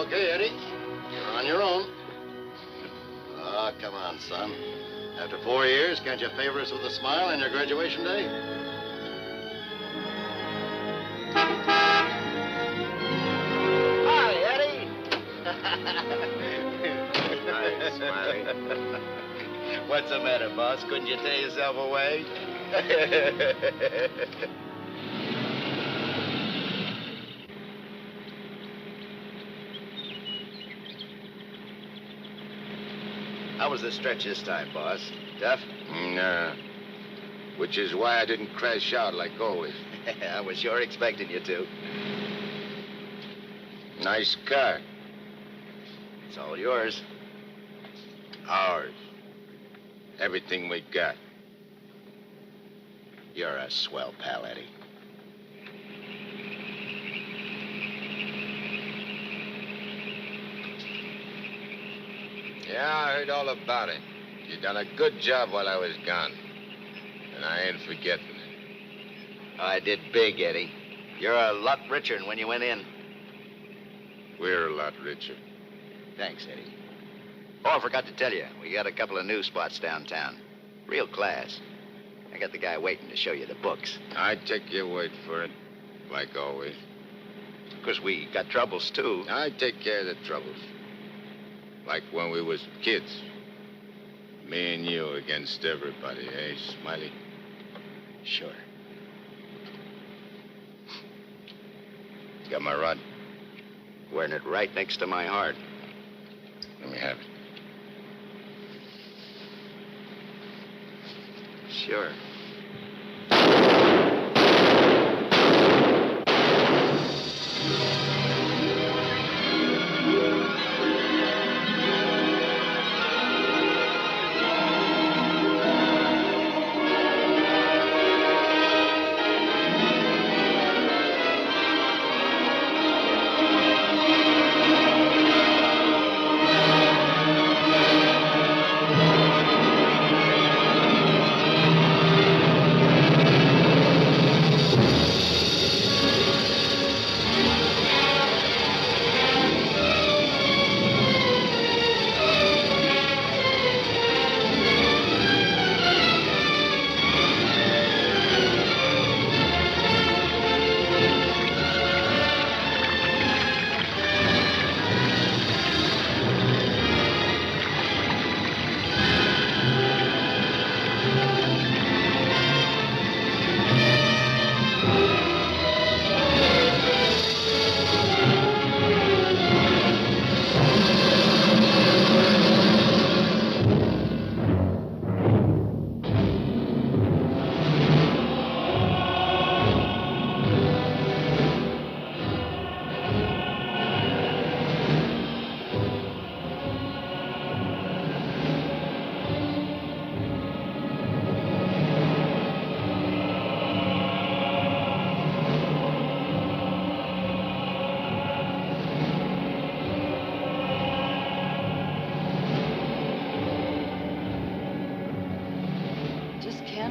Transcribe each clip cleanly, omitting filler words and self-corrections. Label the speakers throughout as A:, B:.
A: Okay, Eddie. You're on your own. Ah, come on, son. After 4 years, can't you favor us with a smile on your graduation day? Hi, Eddie.
B: Hi, Smiley.
A: What's the matter, boss? Couldn't you tear yourself away? How was the stretch this time, boss? Tough?
B: Nah. Which is why I didn't crash out like always.
A: I was sure expecting you to.
B: Nice car.
A: It's all yours.
B: Ours. Everything we got.
A: You're a swell pal, Eddie.
B: Yeah, I heard all about it. You done a good job while I was gone. And I ain't forgetting it.
A: I did big, Eddie. You're a lot richer than when you went in.
B: We're a lot richer.
A: Thanks, Eddie. Oh, I forgot to tell you. We got a couple of new spots downtown. Real class. I got the guy waiting to show you the books.
B: I take your word for it, like always.
A: Because we got troubles, too.
B: I take care of the troubles. Like when we was kids. Me and you against everybody, eh, Smiley?
A: Sure.
B: You got my rod?
A: Wearing it right next to my heart.
B: Let me have it.
A: Sure.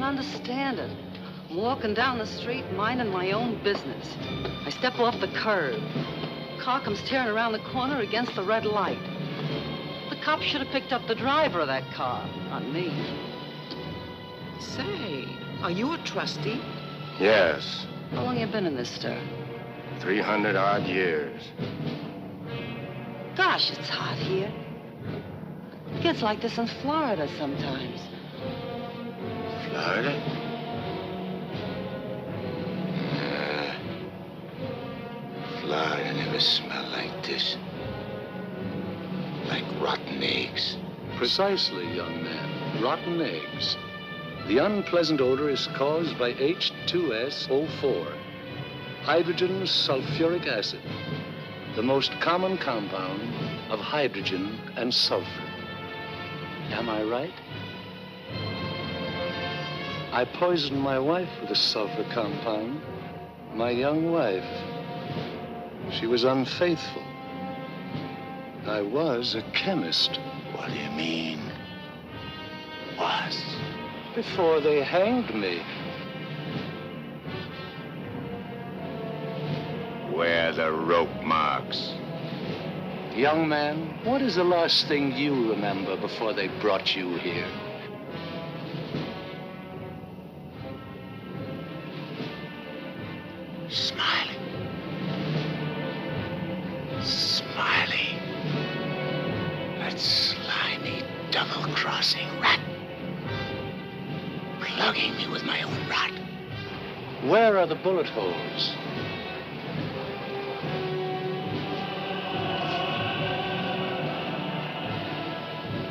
C: Understand it. I'm walking down the street, minding my own business. I step off the curb. Car comes tearing around the corner against the red light. The cop should have picked up the driver of that car, not me.
D: Say, are you a trustee?
B: Yes.
C: How long you been in this stir?
B: 300-odd years.
C: Gosh, it's hot here. It gets like this in Florida sometimes.
B: Florida? Florida never smelled like this. Like rotten eggs.
E: Precisely, young man. Rotten eggs. The unpleasant odor is caused by H2SO4, hydrogen sulfuric acid, the most common compound of hydrogen and sulfur. Am I right? I poisoned my wife with a sulfur compound. My young wife. She was unfaithful. I was a chemist.
B: What do you mean? Was?
E: Before they hanged me.
B: Where are the rope marks?
E: Young man, what is the last thing you remember before they brought you here?
B: Smiley. Smiley. That slimy, double-crossing rat. Plugging me with my own rod.
E: Where are the bullet holes?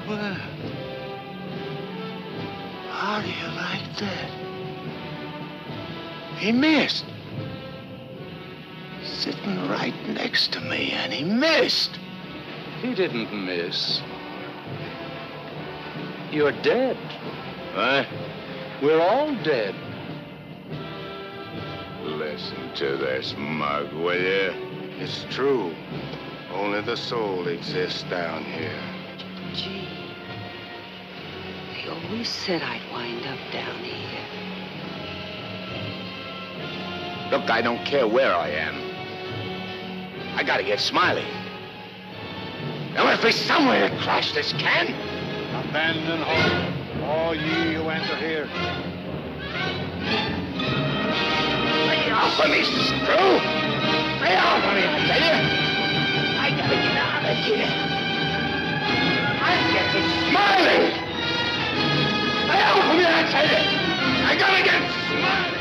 B: Well, how do you like that? He missed. Sitting right next to me, and he missed.
E: He didn't miss. You're dead.
B: Huh?
E: We're all dead.
B: Listen to this mug, will you? It's true. Only the soul exists down here.
C: Gee, I always said I'd wind up down here.
B: Look, I don't care where I am. I gotta get Smiley. There must be somewhere to crash this can.
F: Abandon hope, all ye who enter here.
B: Lay off of me, screw! Lay off of me, I tell you! I gotta get out of here. I'm getting Smiley! Lay off of me, I tell you! I gotta get Smiley!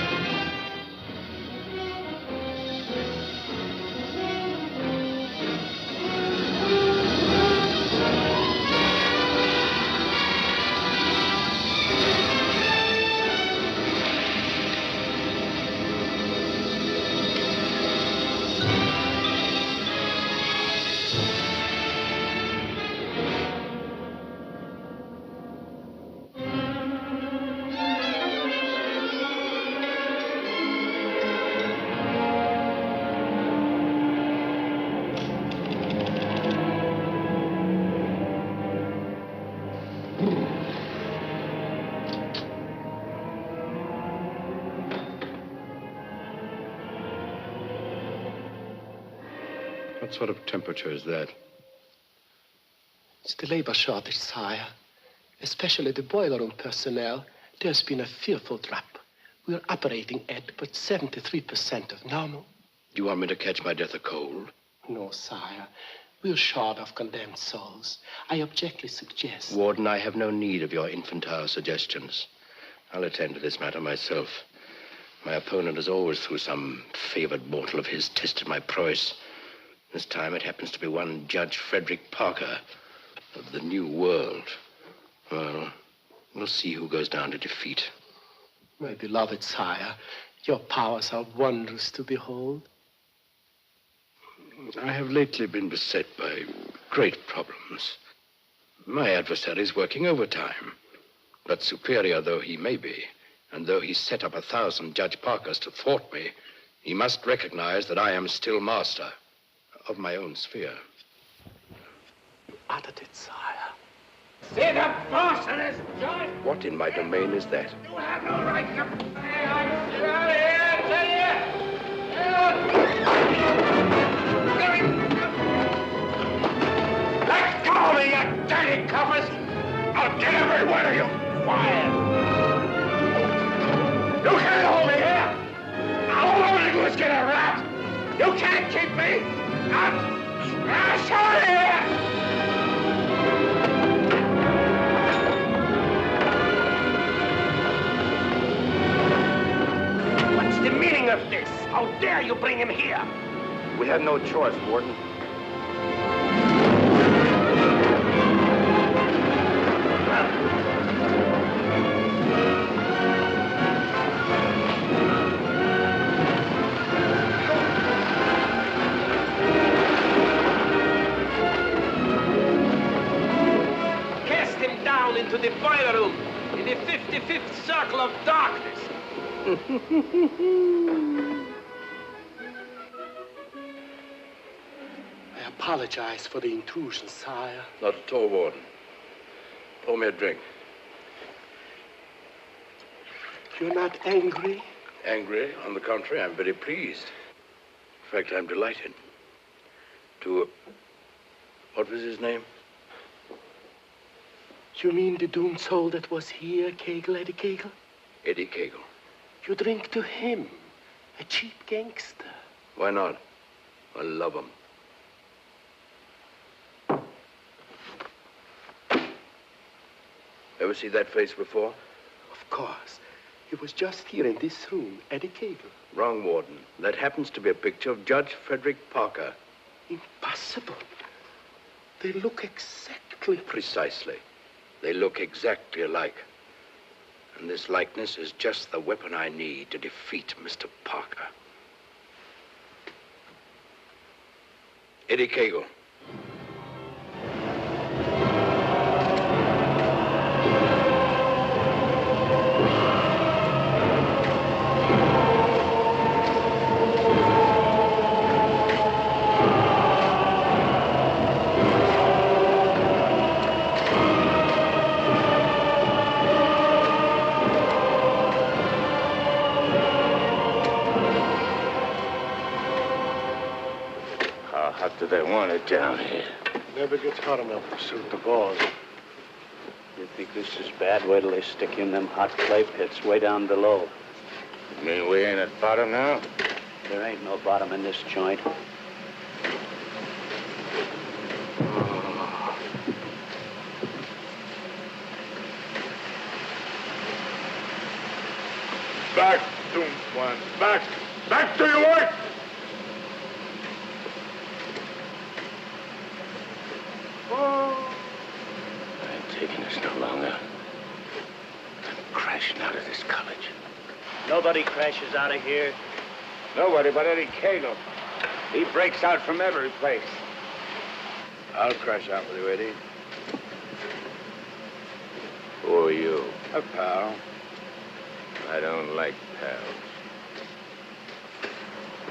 G: What sort of temperature is that?
H: It's the labor shortage, sire. Especially the boiler room personnel. There's been a fearful drop. We're operating at but 73% of normal.
G: Do you want me to catch my death of cold?
H: No, sire. We're short of condemned souls. I objectly suggest...
G: Warden, I have no need of your infantile suggestions. I'll attend to this matter myself. My opponent has always, through some favored mortal of his, tested my prowess. This time it happens to be one Judge Frederick Parker of the New World. Well, we'll see who goes down to defeat.
H: My beloved sire, your powers are wondrous to behold.
G: I have lately been beset by great problems. My adversary is working overtime. But superior though he may be, and though he set up 1,000 Judge Parkers to thwart me, he must recognize that I am still master of my own sphere.
H: You uttered it, sire.
B: See the boss of this joint?
G: What in my domain is that?
B: You have no right to... Get out of here, I tell you! Let go of me, you dirty coppers! I'll get every one of you fired! You can't hold me here! All I want to do is get a rat! You can't keep me! Smash out of here! What's the meaning of this? How dare you bring him here?
A: We had no choice, Warden.
I: Into the boiler room, in the 55th circle of darkness.
H: I apologize for the intrusion, sire.
G: Not at all, Warden. Pour me a drink.
H: You're not angry?
G: Angry? On the contrary, I'm very pleased. In fact, I'm delighted to What was his name?
H: You mean the doomed soul that was here, Kegel, Eddie Kegel?
G: Eddie Kegel.
H: You drink to him, a cheap gangster.
G: Why not? I love him. Ever see that face before?
H: Of course. He was just here in this room, Eddie Kegel.
G: Wrong, Warden. That happens to be a picture of Judge Frederick Parker.
H: Impossible. They look exactly...
G: Precisely. They look exactly alike. And this likeness is just the weapon I need to defeat Mr. Parker. Eddie Kegel.
J: Do they want it down here?
F: Never gets hot enough to suit the boss.
J: You think this is bad? Wait till they stick you in them hot clay pits way down below.
F: You mean we ain't at bottom now?
J: There ain't no bottom in this joint.
F: Back, doomed one. Back! Back to your work!
J: I ain't taking this no longer. I'm crashing out of this college. Nobody crashes out of here.
F: Nobody but Eddie Kegel. He breaks out from every place.
G: I'll crash out with you, Eddie.
F: Who are you?
G: A pal.
F: I don't like pals.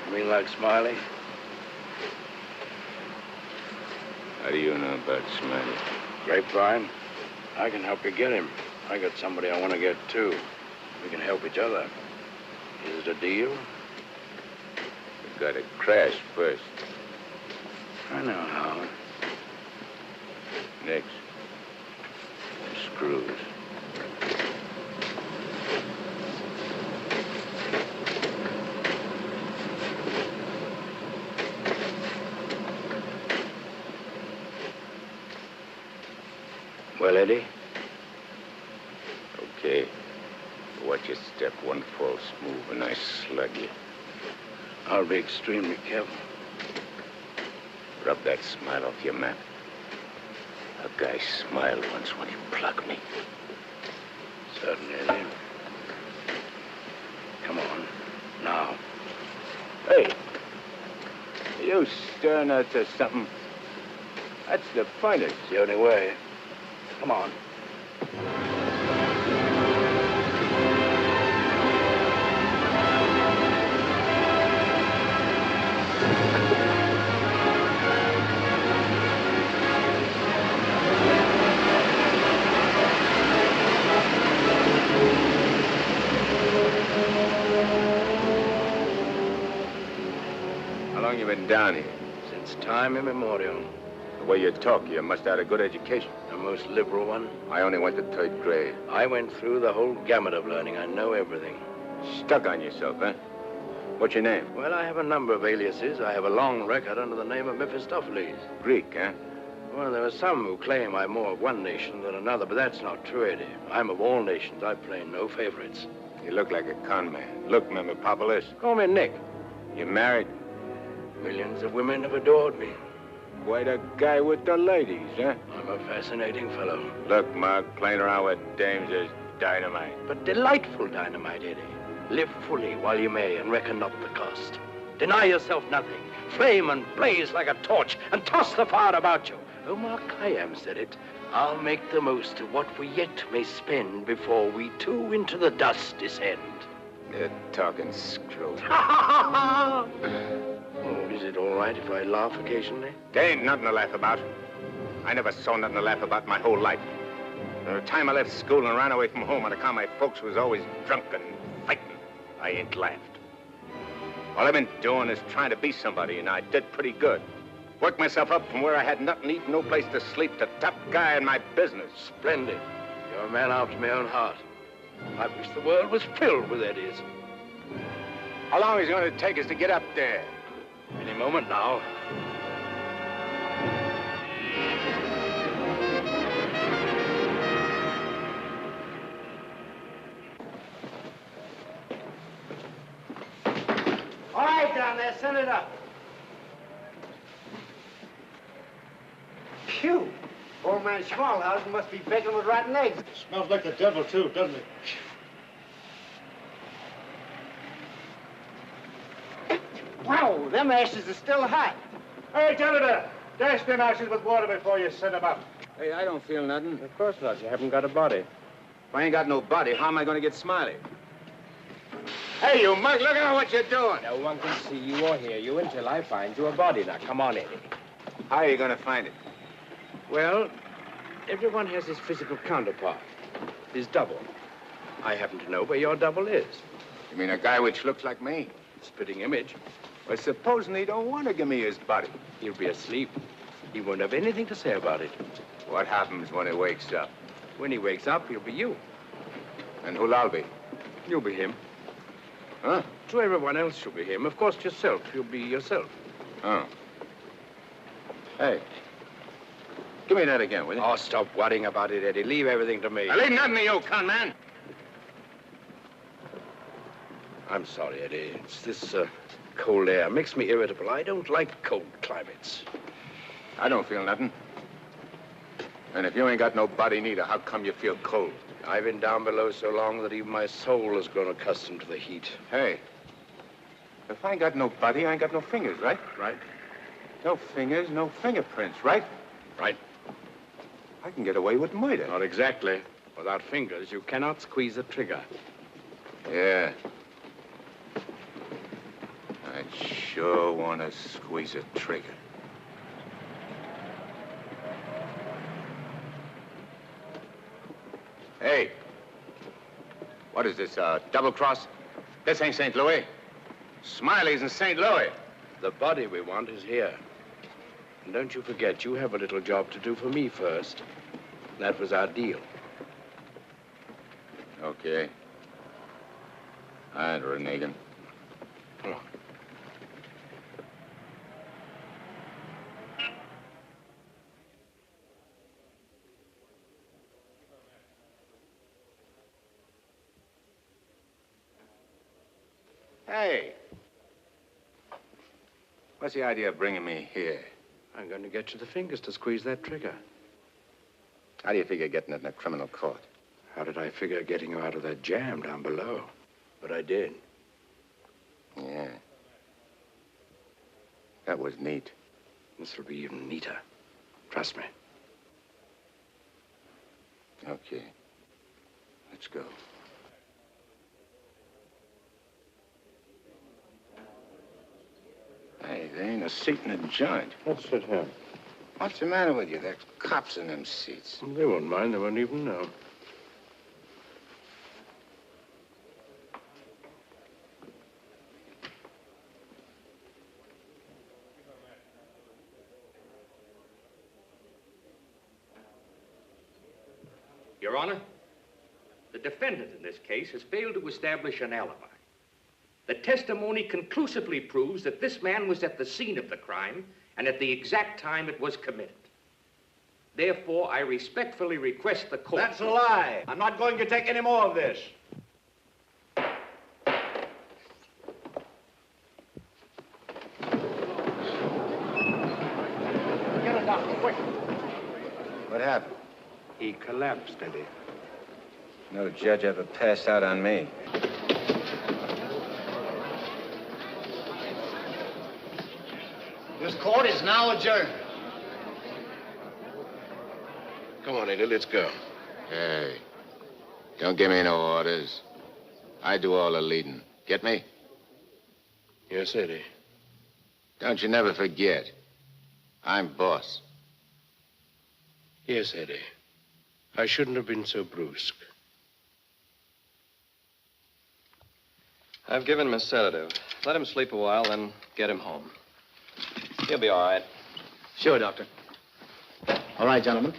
G: You mean like Smiley?
F: How do you know about Smiley?
G: Grapevine. I can help you get him. I got somebody I want to get, too. We can help each other. Is it a deal?
F: You gotta crash first.
G: I know how.
F: Next, screws.
G: Well, Eddie?
F: Okay. Watch your step. One false move and I slug you.
G: I'll be extremely careful.
F: Rub that smile off your map. A guy smiled once when he plugged me.
G: Certainly, Eddie. Come on. Now.
F: Hey! You stirring us to something? That's the finest.
G: It's the only way. Come on.
F: How long you been down here?
G: Since time immemorial.
F: The way you talk, you must have had a good education.
G: The most liberal one.
F: I only went to 3rd grade.
G: I went through the whole gamut of learning. I know everything.
F: Stuck on yourself, huh? What's your name?
G: Well, I have a number of aliases. I have a long record under the name of Mephistopheles.
F: Greek, huh?
G: Well, there are some who claim I'm more of one nation than another, but that's not true, Eddie. I'm of all nations. I play no favorites.
F: You look like a con man. Look, Mephistopheles.
G: Call me Nick.
F: You married?
G: Millions of women have adored me.
F: Quite a guy with the ladies, huh?
G: I'm a fascinating fellow.
F: Look, Mark, playing around with dames is dynamite.
G: But delightful dynamite, Eddie. Live fully while you may and reckon not the cost. Deny yourself nothing. Flame and blaze like a torch and toss the fire about you. Omar Khayyam said it. I'll make the most of what we yet may spend before we too into the dust descend.
F: You're talking screw.
G: Oh, is it all right if I laugh occasionally?
F: There ain't nothing to laugh about. I never saw nothing to laugh about my whole life. From the time I left school and ran away from home on account my folks was always drunk and fighting, I ain't laughed. All I've been doing is trying to be somebody, and I did pretty good. Worked myself up from where I had nothing to eat, no place to sleep, to top guy in my business.
G: Splendid. You're a man after my own heart. I wish the world was filled with Eddies.
F: How long is it going to take us to get up there?
G: Any moment now.
B: All right, down there, send it up. Phew. Old man Schmalhausen must be baking with rotten eggs.
K: Smells like the devil, too, doesn't it?
B: Wow, them ashes are still hot.
K: Hey, janitor, dash them ashes with water before you send them up.
F: Hey, I don't feel nothing.
K: Of course not. You haven't got a body.
F: If I ain't got no body, how am I going to get Smiley? Hey, you mug, look at what you're doing.
L: No one can see you or hear you until I find you a body. Now, come on, Eddie.
F: How are you going to find it?
L: Well, everyone has his physical counterpart, his double. I happen to know where your double is.
F: You mean a guy which looks like me?
L: Spitting image.
F: Well, supposing he don't want to give me his body.
L: He'll be asleep. He won't have anything to say about it.
F: What happens when he wakes up?
L: When he wakes up, he'll be you.
F: And who'll I be?
L: You'll be him.
F: Huh?
L: To everyone else, you'll be him. Of course, yourself. You'll be yourself.
F: Oh. Hey. Give me that again, will you?
L: Oh, stop worrying about it, Eddie. Leave everything to me.
F: I leave nothing to you, con man.
L: I'm sorry, Eddie. It's this cold air. Makes me irritable. I don't like cold climates.
F: I don't feel nothing. And if you ain't got no body neither, how come you feel cold?
L: I've been down below so long that even my soul has grown accustomed to the heat.
F: Hey, if I ain't got no body, I ain't got no fingers, right?
L: Right.
F: No fingers, no fingerprints, right?
L: Right.
F: I can get away with murder.
L: Not exactly. Without fingers, you cannot squeeze a trigger.
F: Yeah. I sure want to squeeze a trigger. Hey. What is this, double cross? This ain't St. Louis. Smiley's in St. Louis.
L: The body we want is here. And don't you forget, you have a little job to do for me first. That was our deal.
F: Okay. All right, Renegan.
L: Oh.
F: Hey. What's the idea of bringing me here?
L: I'm going to get you the fingers to squeeze that trigger.
F: How do you figure getting it in a criminal court?
L: How did I figure getting you out of that jam down below? But I did.
F: Yeah. That was neat.
L: This will be even neater. Trust me.
F: Okay. Let's go. Hey, there ain't a seat in the joint.
L: Let's sit here.
F: What's the matter with you? There's cops in them seats.
L: They won't mind. They won't even know.
M: Your Honor, the defendant in this case has failed to establish an alibi. The testimony conclusively proves that this man was at the scene of the crime and at the exact time it was committed. Therefore, I respectfully request the court...
K: That's a lie. I'm not going to take any more of this.
B: Get a doctor, quick.
F: What happened?
L: He collapsed, Eddie.
F: No judge ever passed out on me.
B: This court is now adjourned.
G: Come on, Eddie, let's go.
F: Hey, don't give me no orders. I do all the leading. Get me?
G: Yes, Eddie.
F: Don't you never forget. I'm boss.
G: Yes, Eddie. I shouldn't have been so brusque.
N: I've given him a sedative. Let him sleep a while, then get him home. He'll be all right. Sure, Doctor. All right, gentlemen.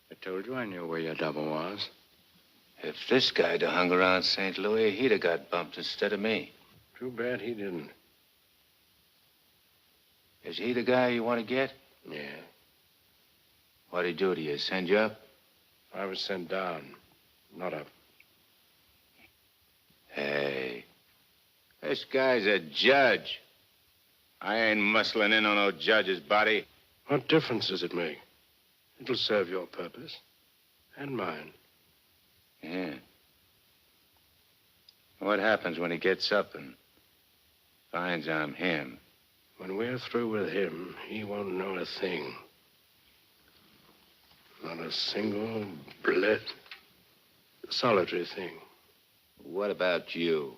L: I told you I knew where your double was.
F: If this guy'd have hung around St. Louis, he'd have got bumped instead of me.
L: Too bad he didn't.
F: Is he the guy you want to get?
L: Yeah.
F: What'd he do to you? Send you up?
L: I was sent down, not up.
F: Hey, this guy's a judge. I ain't muscling in on no judge's body.
L: What difference does it make? It'll serve your purpose. And mine.
F: Yeah. What happens when he gets up and finds I'm him?
L: When we're through with him, he won't know a thing. Not a single solitary thing.
F: What about you?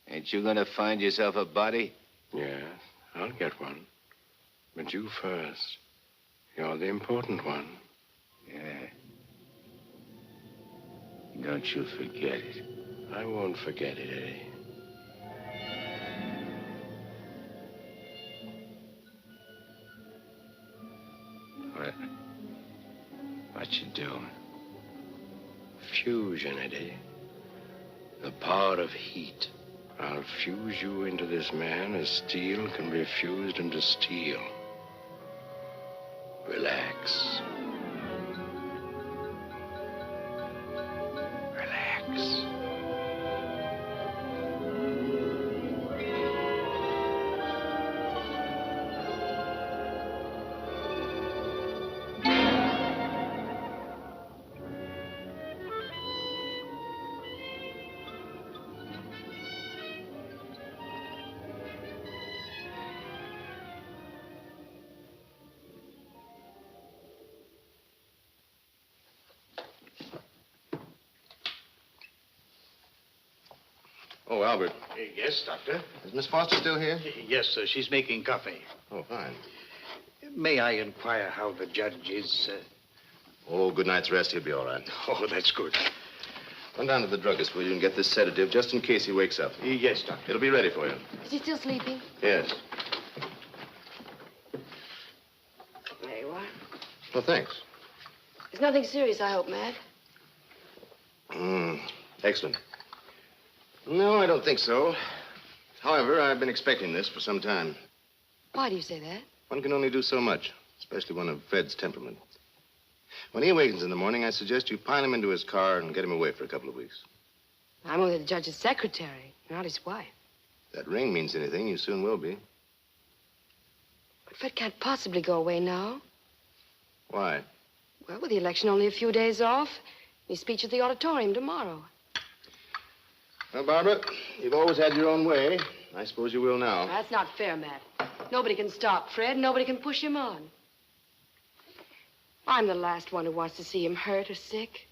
F: Ain't you gonna find yourself a body?
L: Yes, I'll get one. But you first. You're the important one.
F: Yeah. Don't you forget it.
L: I won't forget it, Eddie.
F: What you doing?
L: Fusion, Eddie. The power of heat. I'll fuse you into this man as steel can be fused into steel. Relax. Relax.
O: Oh, Albert.
N: Yes, Doctor?
O: Is Miss Foster still here?
N: Yes, sir. She's making coffee.
O: Oh, fine.
N: May I inquire how the judge is?
O: Oh, good night's rest. He'll be all right.
N: Oh, that's good.
O: Run down to the druggist, will you, and get this sedative just in case he wakes up.
N: Yes, Doctor.
O: It'll be ready for you.
P: Is he still sleeping?
O: Yes.
P: There you are.
O: Well, thanks.
P: It's nothing serious, I hope, Matt.
O: Excellent. No, I don't think so. However, I've been expecting this for some time.
P: Why do you say that?
O: One can only do so much, especially one of Fred's temperament. When he awakens in the morning, I suggest you pile him into his car and get him away for a couple of weeks.
P: I'm only the judge's secretary, not his wife.
O: If that ring means anything, you soon will be.
P: But Fred can't possibly go away now.
O: Why?
P: Well, with the election only a few days off, his speech at the auditorium tomorrow.
O: Well, Barbara, you've always had your own way. I suppose you will now.
P: That's not fair, Matt. Nobody can stop Fred. Nobody can push him on. I'm the last one who wants to see him hurt or sick.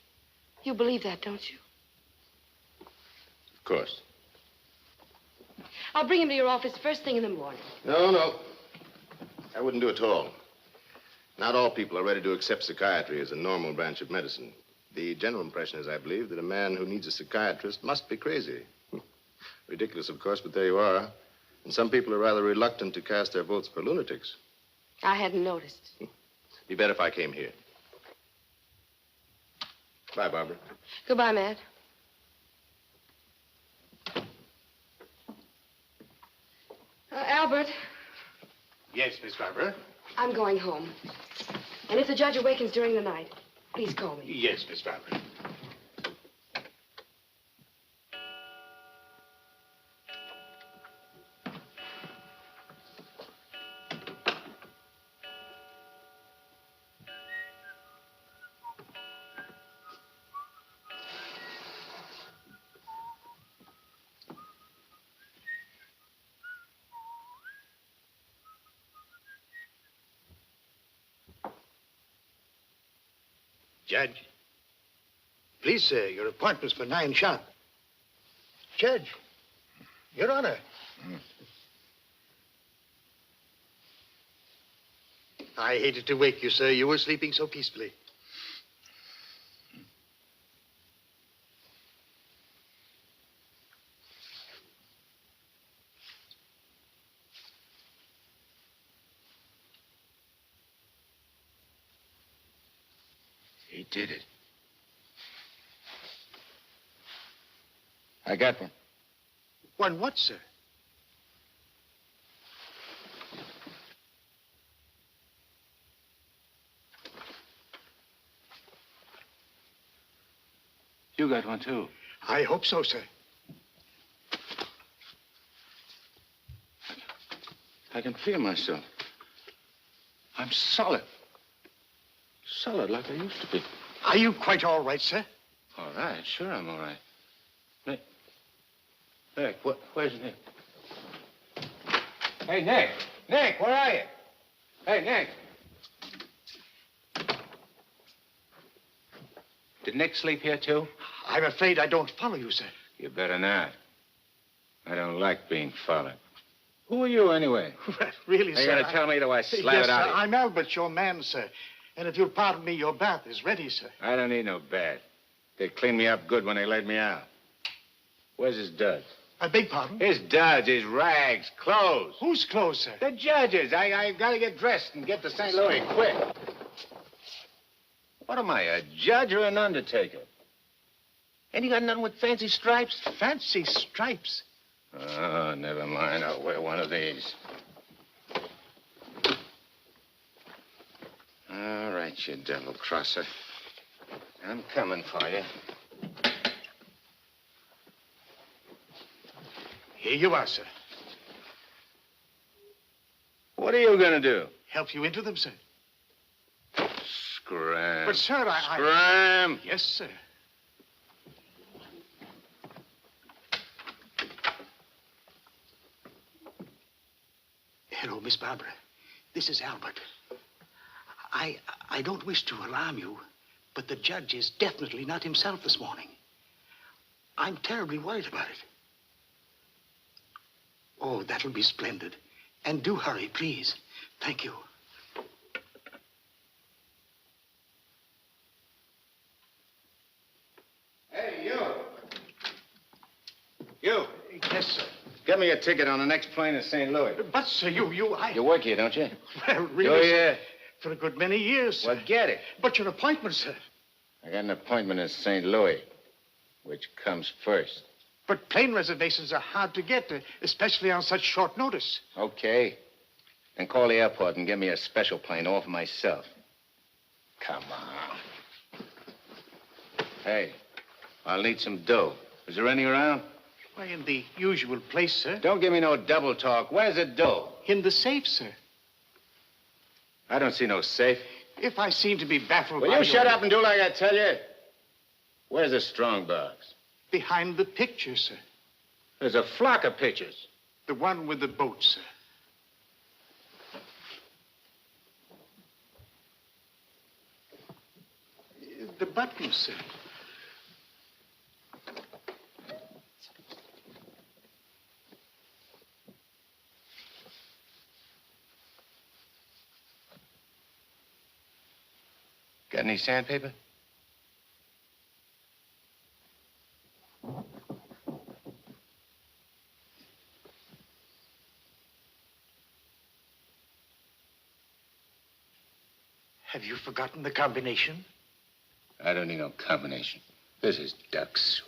P: You believe that, don't you?
O: Of course.
P: I'll bring him to your office first thing in the morning.
O: No. I wouldn't do it at all. Not all people are ready to accept psychiatry as a normal branch of medicine. The general impression is, I believe, that a man who needs a psychiatrist must be crazy. Ridiculous, of course, but there you are. And some people are rather reluctant to cast their votes for lunatics.
P: I hadn't noticed.
O: Be better if I came here. Bye, Barbara.
P: Goodbye, Matt. Albert.
N: Yes, Miss Barbara?
P: I'm going home. And if the judge awakens during the night, please call me.
N: Yes, Miss Barbara. Judge. Please, sir, your appointment's for 9 sharp. Judge. Your Honor. I hated to wake you, sir. You were sleeping so peacefully.
L: He did it. I got one.
N: One what, sir?
L: You got one, too.
N: I hope so, sir.
L: I can feel myself. I'm solid. Solid like I used to be.
N: Are you quite all right, sir?
L: All right, sure I'm all right. Nick, where's Nick? Hey, Nick! Nick, where are you? Hey, Nick! Did Nick sleep here, too?
N: I'm afraid I don't follow you, sir.
L: You better not. I don't like being followed. Who are you, anyway?
N: Really,
L: Are you
N: sir?
L: going to tell me till I slap
N: yes,
L: it out
N: sir.
L: of you?
N: I'm Albert, your man, sir. And if you'll pardon me, your bath is ready, sir.
L: I don't need no bath. They cleaned me up good when they let me out. Where's his duds?
N: I beg pardon?
L: His duds, his rags, clothes.
N: Whose clothes, sir?
L: The judge's. I got to get dressed and get to St. Louis quick. What am I, a judge or an undertaker? Ain't you got nothing with fancy stripes?
N: Fancy stripes?
L: Oh, never mind. I'll wear one of these. All right, you devil crosser. I'm coming for you.
N: Here you are, sir.
L: What are you going to do?
N: Help you into them, sir.
L: Scram.
N: But, sir,
L: Scram!
N: Yes, sir. Hello, Miss Barbara. This is Albert. I don't wish to alarm you, but the judge is definitely not himself this morning. I'm terribly worried about it. Oh, that'll be splendid. And do hurry, please. Thank you.
L: Hey, you. You.
N: Yes, sir.
L: Get me a ticket on the next plane to St. Louis.
N: But, sir,
L: You work here, don't you?
N: Well, really,
L: Oh,
N: sir,
L: yeah.
N: for a good many years, sir.
L: Well, get it.
N: But your appointment, sir.
L: I got an appointment in St. Louis. Which comes first?
N: But plane reservations are hard to get, especially on such short notice.
L: Okay. Then call the airport and get me a special plane all for myself. Come on. Hey, I'll need some dough. Is there any around?
N: Why, in the usual place, sir.
L: Don't give me no double talk. Where's the dough?
N: In the safe, sir.
L: I don't see no safe.
N: If I seem to be baffled by
L: Will you shut
N: your...
L: up and do like I tell you? Where's the strong box?
N: Behind the picture, sir.
L: There's a flock of pictures.
N: The one with the boat, sir. The button, sir.
L: Got any sandpaper?
N: Have you forgotten the combination?
L: I don't need no combination. This is duck soup.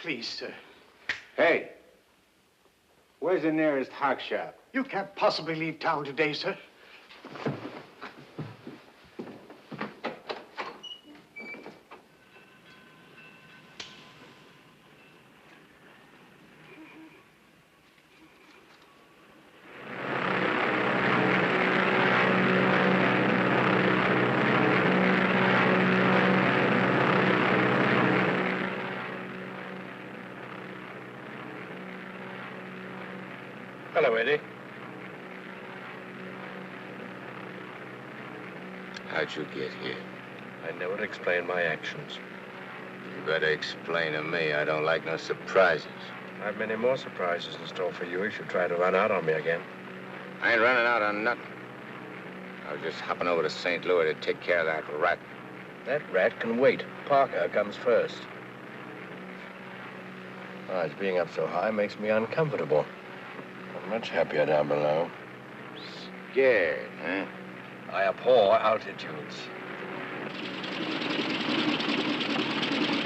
N: Please, sir.
L: Hey, where's the nearest hock shop?
N: You can't possibly leave town today, sir.
G: Hello, Eddie.
L: How'd you get here?
G: I never explain my actions.
L: You better explain to me. I don't like no surprises.
G: I've many more surprises in store for you if you try to run out on me again.
L: I ain't running out on nothing. I was just hopping over to St. Louis to take care of that rat.
G: That rat can wait. Parker comes first. Besides, being up so high makes me uncomfortable. I'm much happier down below.
L: Scared, huh?
G: I abhor altitudes.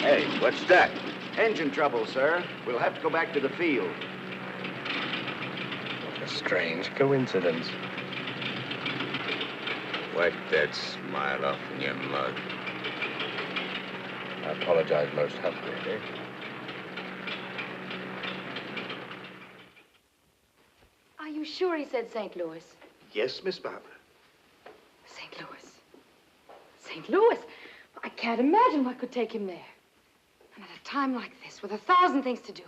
A: Hey, what's that? Engine trouble, sir. We'll have to go back to the field.
G: What a strange coincidence.
L: Wipe that smile off in your mug.
G: I apologize most humbly, Eddie.
P: Are you sure he said St. Louis?
N: Yes, Miss Barbara.
P: St. Louis. St. Louis? I can't imagine what could take him there. And at a time like this, with 1,000 things to do.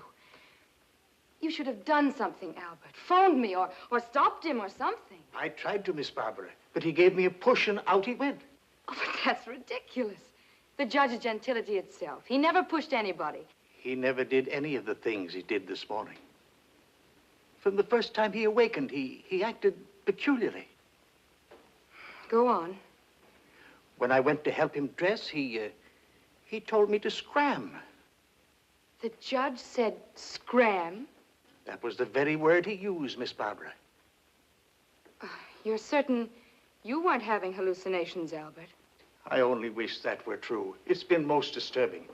P: You should have done something, Albert. Phoned me or stopped him or something.
N: I tried to, Miss Barbara, but he gave me a push and out he went.
P: Oh, but that's ridiculous. The judge is gentility itself. He never pushed anybody.
N: He never did any of the things he did this morning. From the first time he awakened, he acted peculiarly.
P: Go on.
N: When I went to help him dress, he told me to scram.
P: The judge said scram?
N: That was the very word he used, Miss Barbara.
P: You're certain you weren't having hallucinations, Albert?
N: I only wish that were true. It's been most disturbing.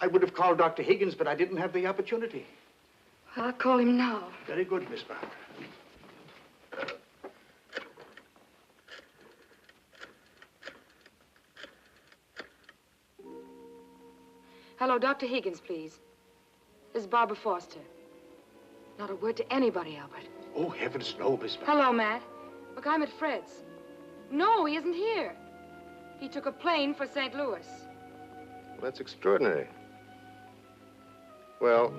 N: I would have called Dr. Higgins, but I didn't have the opportunity.
P: I'll call him now.
N: Very good, Miss Barbara.
P: Hello, Dr. Higgins, please. This is Barbara Foster. Not a word to anybody, Albert.
N: Oh, heavens, no, Miss Barbara.
P: Hello, Matt. Look, I'm at Fred's. No, he isn't here. He took a plane for St. Louis.
O: Well, that's extraordinary. Well,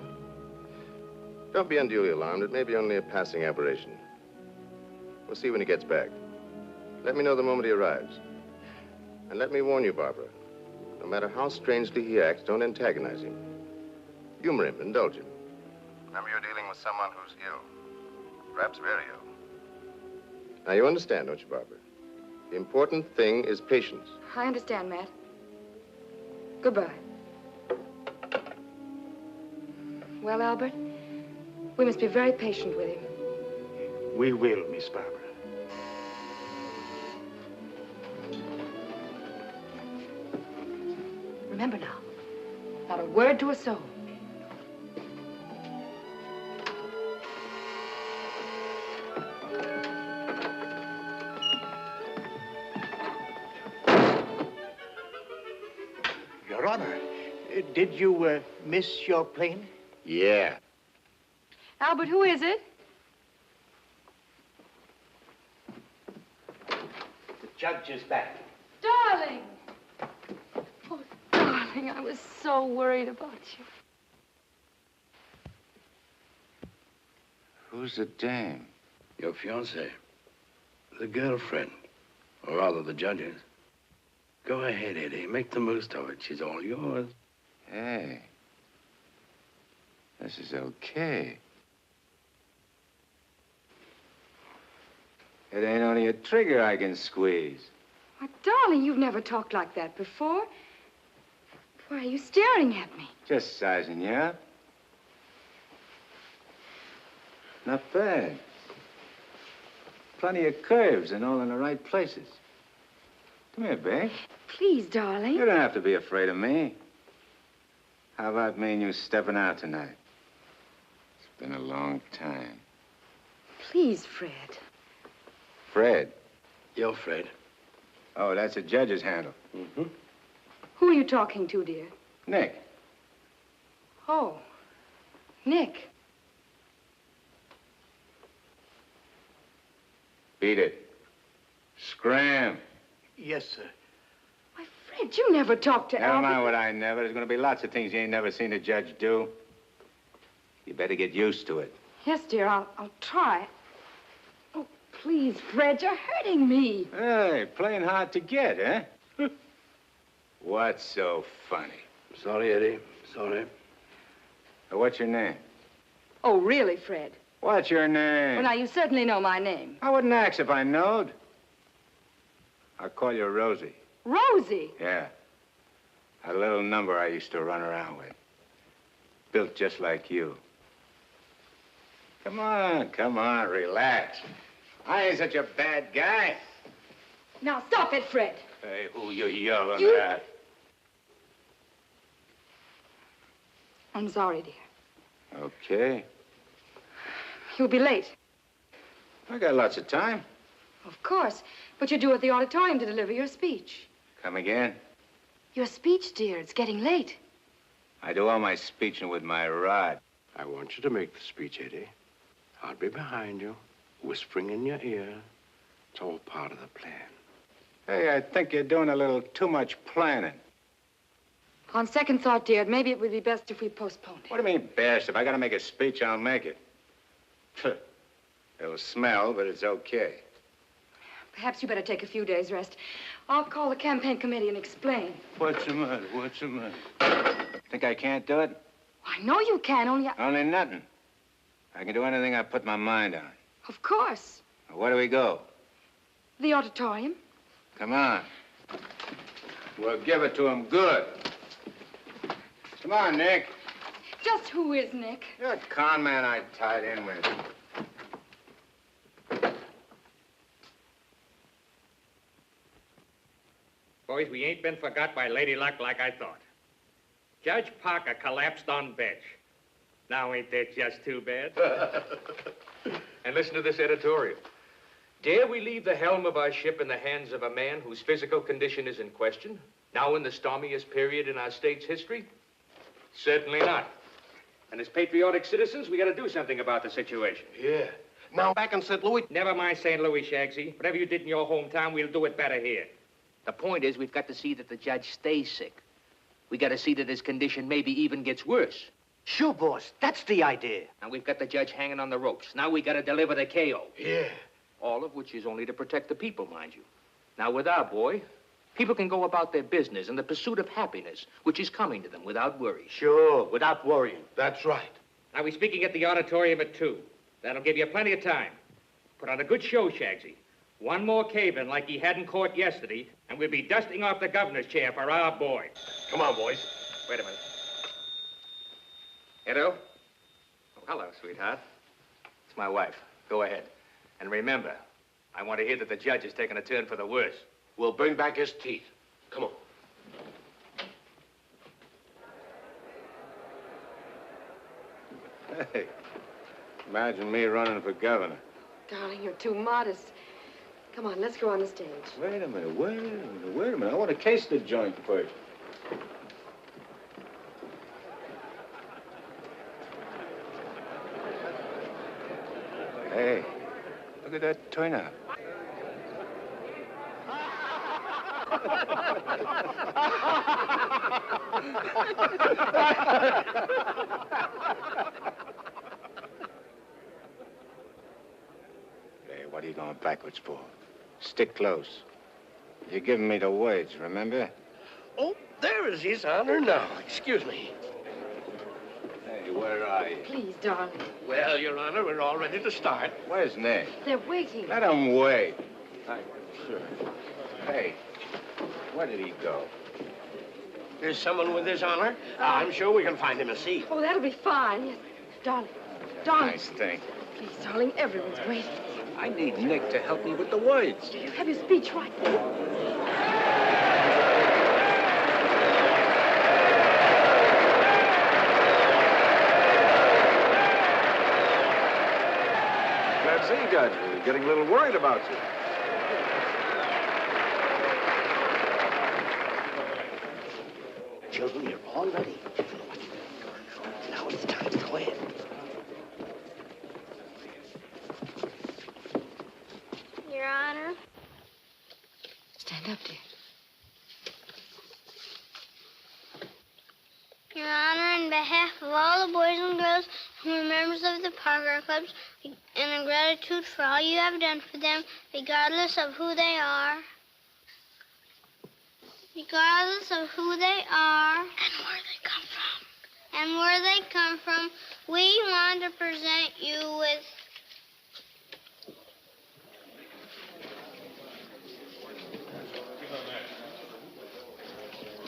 O: don't be unduly alarmed. It may be only a passing aberration. We'll see when he gets back. Let me know the moment he arrives. And let me warn you, Barbara, no matter how strangely he acts, don't antagonize him. Humor him, indulge him. Remember, you're dealing with someone who's ill. Perhaps very ill. Now, you understand, don't you, Barbara? The important thing is patience.
P: I understand, Matt. Goodbye. Well, Albert, we must be very patient with him.
N: We will, Miss Barbara.
P: Remember now, not a word to a soul.
N: Your Honor, did you miss your plane?
L: Yeah.
P: Albert, who is it?
N: The judge is back.
P: Darling! Oh, darling, I was so worried about you.
L: Who's the dame?
G: Your fiancée. The girlfriend. Or rather, the judge's. Go ahead, Eddie. Make the most of it. She's all yours.
L: Hey. This is okay. It ain't only a trigger I can squeeze.
P: Why, darling, you've never talked like that before. Why are you staring at me?
L: Just sizing you up. Not bad. Plenty of curves and all in the right places. Come here, babe.
P: Please, darling.
L: You don't have to be afraid of me. How about me and you stepping out tonight? It's been a long time.
P: Please, Fred.
L: Fred?
G: You're Fred.
L: Oh, that's a judge's handle.
G: Mm-hmm.
P: Who are you talking to, dear?
L: Nick.
P: Oh, Nick.
L: Beat it. Scram.
N: Yes, sir.
P: Why, Fred, you never talked to
L: Never
P: Albert.
L: mind what I never. There's going to be lots of things you ain't never seen a judge do. You better get used to it.
P: Yes, dear, I'll try. Oh, please, Fred, you're hurting me.
F: Hey, playing hard to get, huh? What's so funny?
J: Sorry, Eddie. Sorry.
F: What's your name?
P: Oh, really, Fred?
F: What's your name?
P: Well, now, you certainly know my name.
F: I wouldn't ask if I knowed. I'll call you Rosie.
P: Rosie?
F: Yeah. A little number I used to run around with. Built just like you. Come on, relax. I ain't such a bad guy.
P: Now, stop it, Fred.
F: Hey, who you yelling at?
P: I'm sorry, dear.
F: Okay.
P: You'll be late.
F: I got lots of time.
P: Of course. But you're due at the auditorium to deliver your speech.
F: Come again?
P: Your speech, dear. It's getting late.
F: I do all my speeching with my rod.
J: I want you to make the speech, Eddie. I'll be behind you, whispering in your ear. It's all part of the plan.
F: Hey, I think you're doing a little too much planning.
P: On second thought, dear, maybe it would be best if we postponed it.
F: What do you mean, best? If I gotta make a speech, I'll make it. It'll smell, but it's okay.
P: Perhaps you better take a few days' rest. I'll call the campaign committee and explain.
F: What's the matter? What's the matter? Think I can't do it?
P: I know you can,
F: Only nothing. I can do anything I put my mind on.
P: Of course.
F: Where do we go?
P: The auditorium.
F: Come on. We'll give it to him good. Come on, Nick.
P: Just who is Nick?
F: You're a con man I tied in with.
M: Boys, we ain't been forgot by Lady Luck like I thought. Judge Parker collapsed on bench. Now ain't that just too bad? And listen to this editorial. Dare we leave the helm of our ship in the hands of a man whose physical condition is in question, now in the stormiest period in our state's history? Certainly not. And as patriotic citizens, we gotta do something about the situation.
J: Yeah. Now, back in St. Louis...
M: Never mind St. Louis, Shagsy. Whatever you did in your hometown, we'll do it better here.
Q: The point is, we've got to see that the judge stays sick. We got to see that his condition maybe even gets worse.
N: Sure, boss. That's the idea.
Q: And we've got the judge hanging on the ropes. Now we got to deliver the KO.
J: Yeah.
Q: All of which is only to protect the people, mind you. Now, with our boy, people can go about their business in the pursuit of happiness, which is coming to them without worry.
N: Sure, without worrying.
J: That's right.
M: Now, we're speaking at the auditorium at 2. That'll give you plenty of time. Put on a good show, Shagsy. One more cave-in like he had in court yesterday, and we'll be dusting off the governor's chair for our boy.
J: Come on, boys.
M: Wait a minute. Edo? Oh, hello, sweetheart. It's my wife. Go ahead. And remember, I want to hear that the judge is taking a turn for the worse.
J: We'll bring back his teeth. Come on.
F: Hey, imagine me running for governor.
P: Darling, you're too modest. Come on, let's go on the stage.
F: Wait a minute. I want to case the joint first. Hey, look at that turnout. Hey, what are you going backwards for? Stick close. You're giving me the words, remember?
J: Oh, there is his honor now. Excuse me.
F: Hey, where are you?
P: Please, darling.
J: Well, Your Honor, we're all ready to start.
F: Where's Nick?
P: They're waiting.
F: Let him wait. Sure. Hey, where did he go?
J: There's someone with his honor. I'm sure we can find him a seat.
P: Oh, that'll be fine. Yes. Darling. Darling.
F: Nice thing.
P: Please, darling, everyone's waiting.
F: I need Nick to help me with the words.
P: You have your speech right.
K: Glad to see you, Judge. We're getting a little worried about you.
N: Children, you're all ready. Now it's time to go in.
R: Your Honor.
P: Stand up, dear.
R: Your Honor, on behalf of all the boys and girls who were members of the Parker Clubs in gratitude for all you have done for them, regardless of who they are. Regardless of who they are. And where they come from. And where they come from, we want to present you with...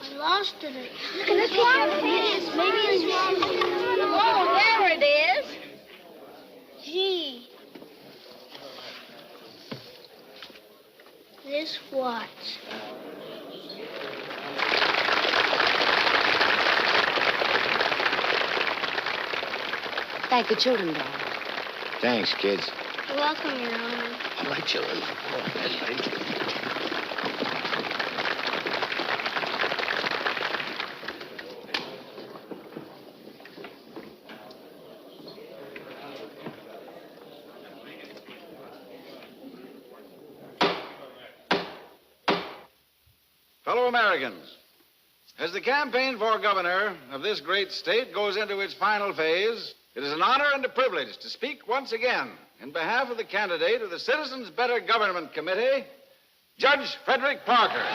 R: I lost it. Look at this one. Maybe it's wrong. Oh, there it is. Gee. This what?
P: Thank the children, Dad.
A: Thanks, kids.
R: You're welcome, Your Honor.
G: All right, children.
S: Fellow Americans, as the campaign for governor of this great state goes into its final phase, it is an honor and a privilege to speak once again in behalf of the candidate of the Citizens Better Government Committee, Judge Frederick Parker.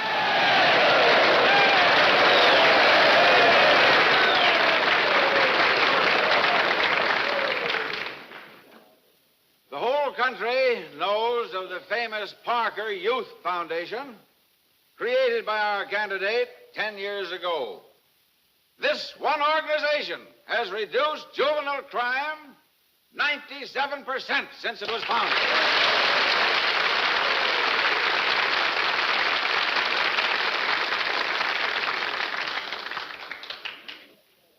S: The whole country knows of the famous Parker Youth Foundation, created by our candidate 10 years ago. This one organization has reduced juvenile crime 97% since it was founded.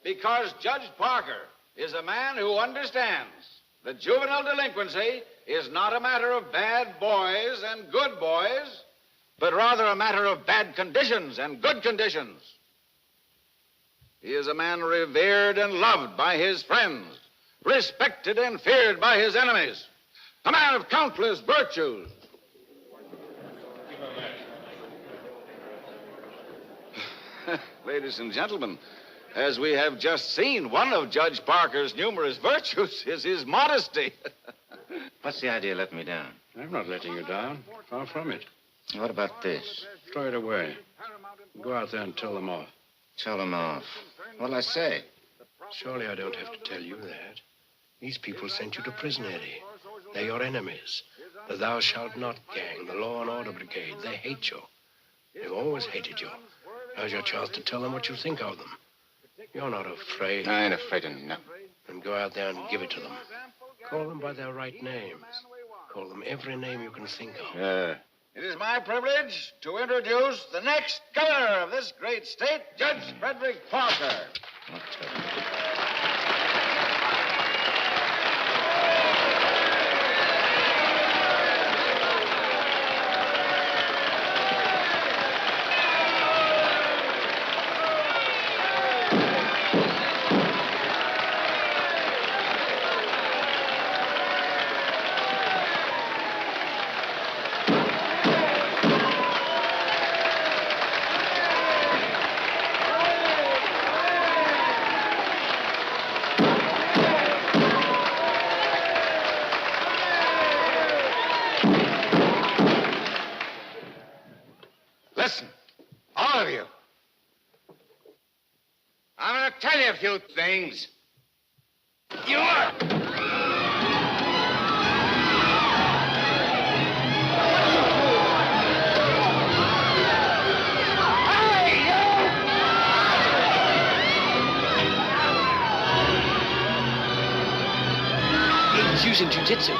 S: Because Judge Parker is a man who understands that juvenile delinquency is not a matter of bad boys and good boys, but rather a matter of bad conditions and good conditions. He is a man revered and loved by his friends, respected and feared by his enemies, a man of countless virtues. Ladies and gentlemen, as we have just seen, one of Judge Parker's numerous virtues is his modesty.
A: What's the idea of letting me down?
E: I'm not letting you down. Far from it.
A: What about this?
E: Throw it away. Go out there and tell them off.
A: Tell them off. What'll I say?
G: Surely I don't have to tell you that. These people sent you to prison, Eddie. They're your enemies. The Thou Shalt Not gang, the Law and Order Brigade. They hate you. They've always hated you. Now's your chance to tell them what you think of them. You're not afraid.
L: I ain't afraid of nothing.
G: Then go out there and give it to them. Call them by their right names. Call them every name you can think of.
S: It is my privilege to introduce the next governor of this great state, Judge Frederick Parker. Listen, all of you. I'm going to tell you a few things. You are...
G: He's using jiu-jitsu.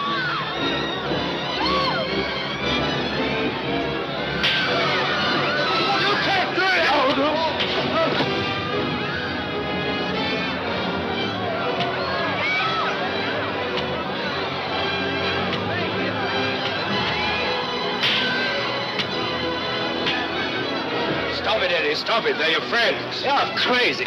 S: Stop it, Eddie. Stop it. They're your friends.
G: You're crazy.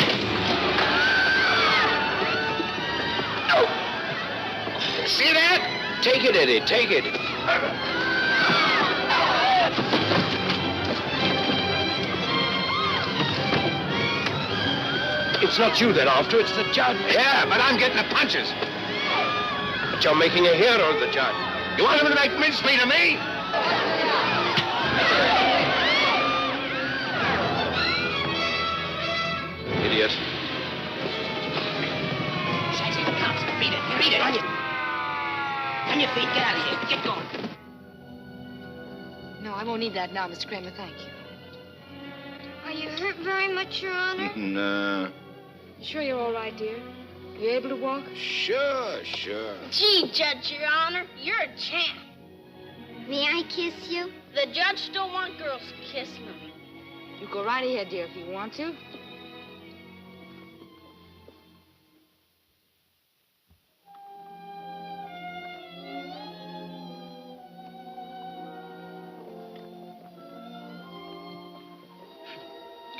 S: See that?
G: Take it, Eddie. Take it. It's not you they're after. It's the judge.
S: Yeah, but I'm getting the punches.
G: But you're making a hero of the judge. You want him to make mincemeat of me? Idiot.
B: Taxi, the cops. Beat it. Beat it. On your feet. Get out of here. Get going.
P: No, I won't need that now, Mr. Kramer. Thank you.
R: Are you hurt very much, Your Honor?
L: No.
P: You sure you're all right, dear? You able to walk?
L: Sure.
R: Gee, Judge, Your Honor, you're a champ. May I kiss you? The judge don't want girls kissing him.
P: You go right ahead, dear, if you want to.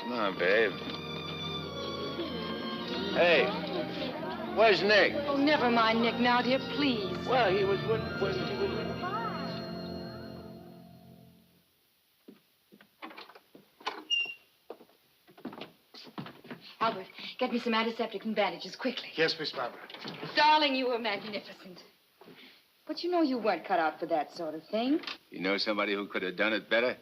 L: Come on, babe. Hey, where's Nick?
P: Oh, never mind, Nick, now, dear, please.
L: Well, he was with...
P: Albert, get me some antiseptic and bandages, quickly.
K: Yes, Miss Barbara.
P: Darling, you were magnificent. But you know you weren't cut out for that sort of thing.
L: You know somebody who could have done it better?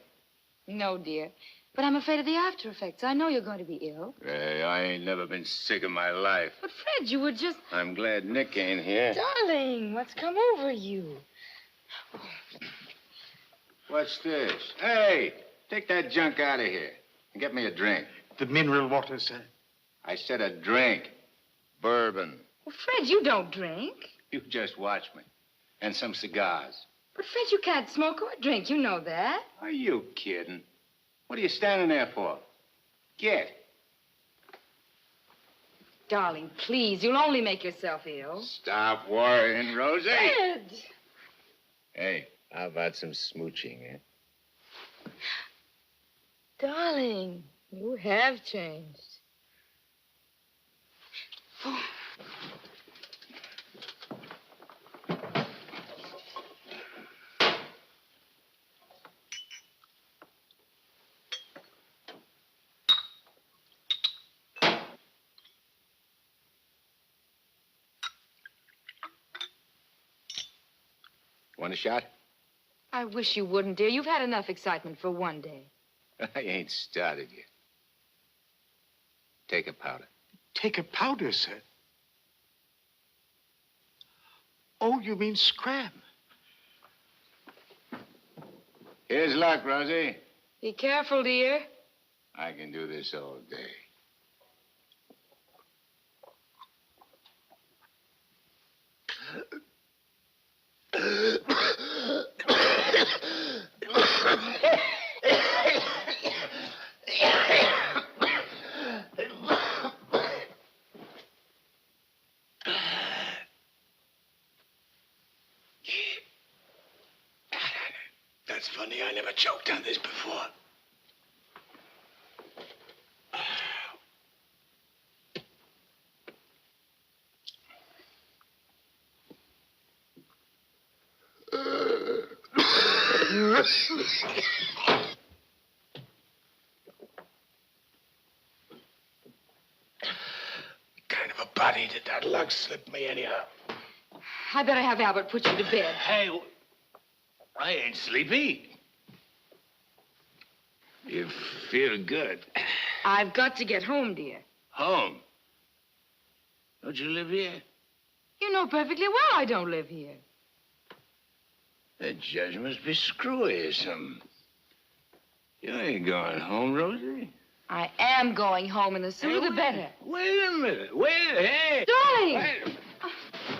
P: No, dear. But I'm afraid of the after effects. I know you're going to be ill.
L: Hey, I ain't never been sick in my life.
P: But, Fred, you were just...
L: I'm glad Nick ain't here.
P: Darling, what's come over you?
L: What's this? Hey, take that junk out of here and get me a drink.
K: The mineral water, sir.
L: I said a drink. Bourbon.
P: Well, Fred, you don't drink.
L: You just watch me. And some cigars.
P: But, Fred, you can't smoke or drink. You know that.
L: Are you kidding? What are you standing there for? Get.
P: Darling, please, you'll only make yourself ill.
L: Stop worrying, Rosie.
P: Fred!
L: Hey, how about some smooching, eh?
P: Darling, you have changed. Oh.
L: Want a shot?
P: I wish you wouldn't, dear. You've had enough excitement for one day.
L: I ain't started yet. Take a powder.
N: Take a powder, sir? Oh, you mean scram?
L: Here's luck, Rosie.
P: Be careful, dear.
L: I can do this all day.
H: That's funny. I never choked on this before. Kind of a body did that lug slip me anyhow?
P: I better have Albert put you to bed.
G: Hey, I ain't sleepy. You feel good.
P: I've got to get home, dear.
G: Home? Don't you live here?
P: You know perfectly well I don't live here.
G: The judge must be screwy or something. You ain't going home, Rosie.
P: I am going home, and the sooner the better.
G: Wait a minute. Hey.
P: Darling!
G: Wait a minute.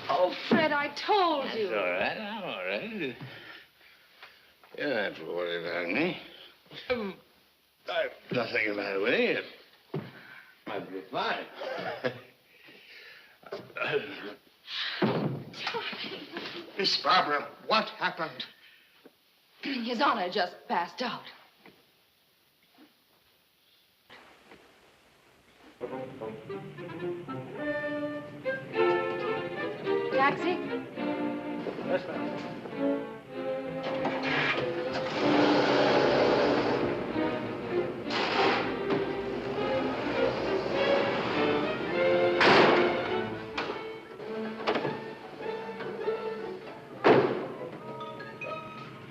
P: Oh, Fred, I told you.
G: That's all right. I'm all right. You don't have to worry about me. I've nothing the matter with you. I'll be fine.
N: Miss Barbara, what happened?
P: His Honor just passed out. Taxi?
K: Yes, ma'am.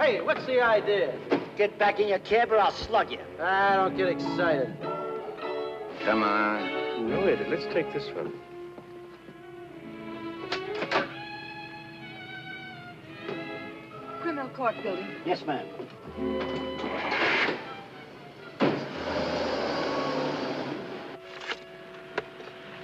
T: Hey, what's the idea?
B: Get back in your cab or I'll slug you.
T: Ah, don't get excited.
L: Come on.
E: No, Eddie, let's take this one.
P: Criminal court building.
B: Yes, ma'am.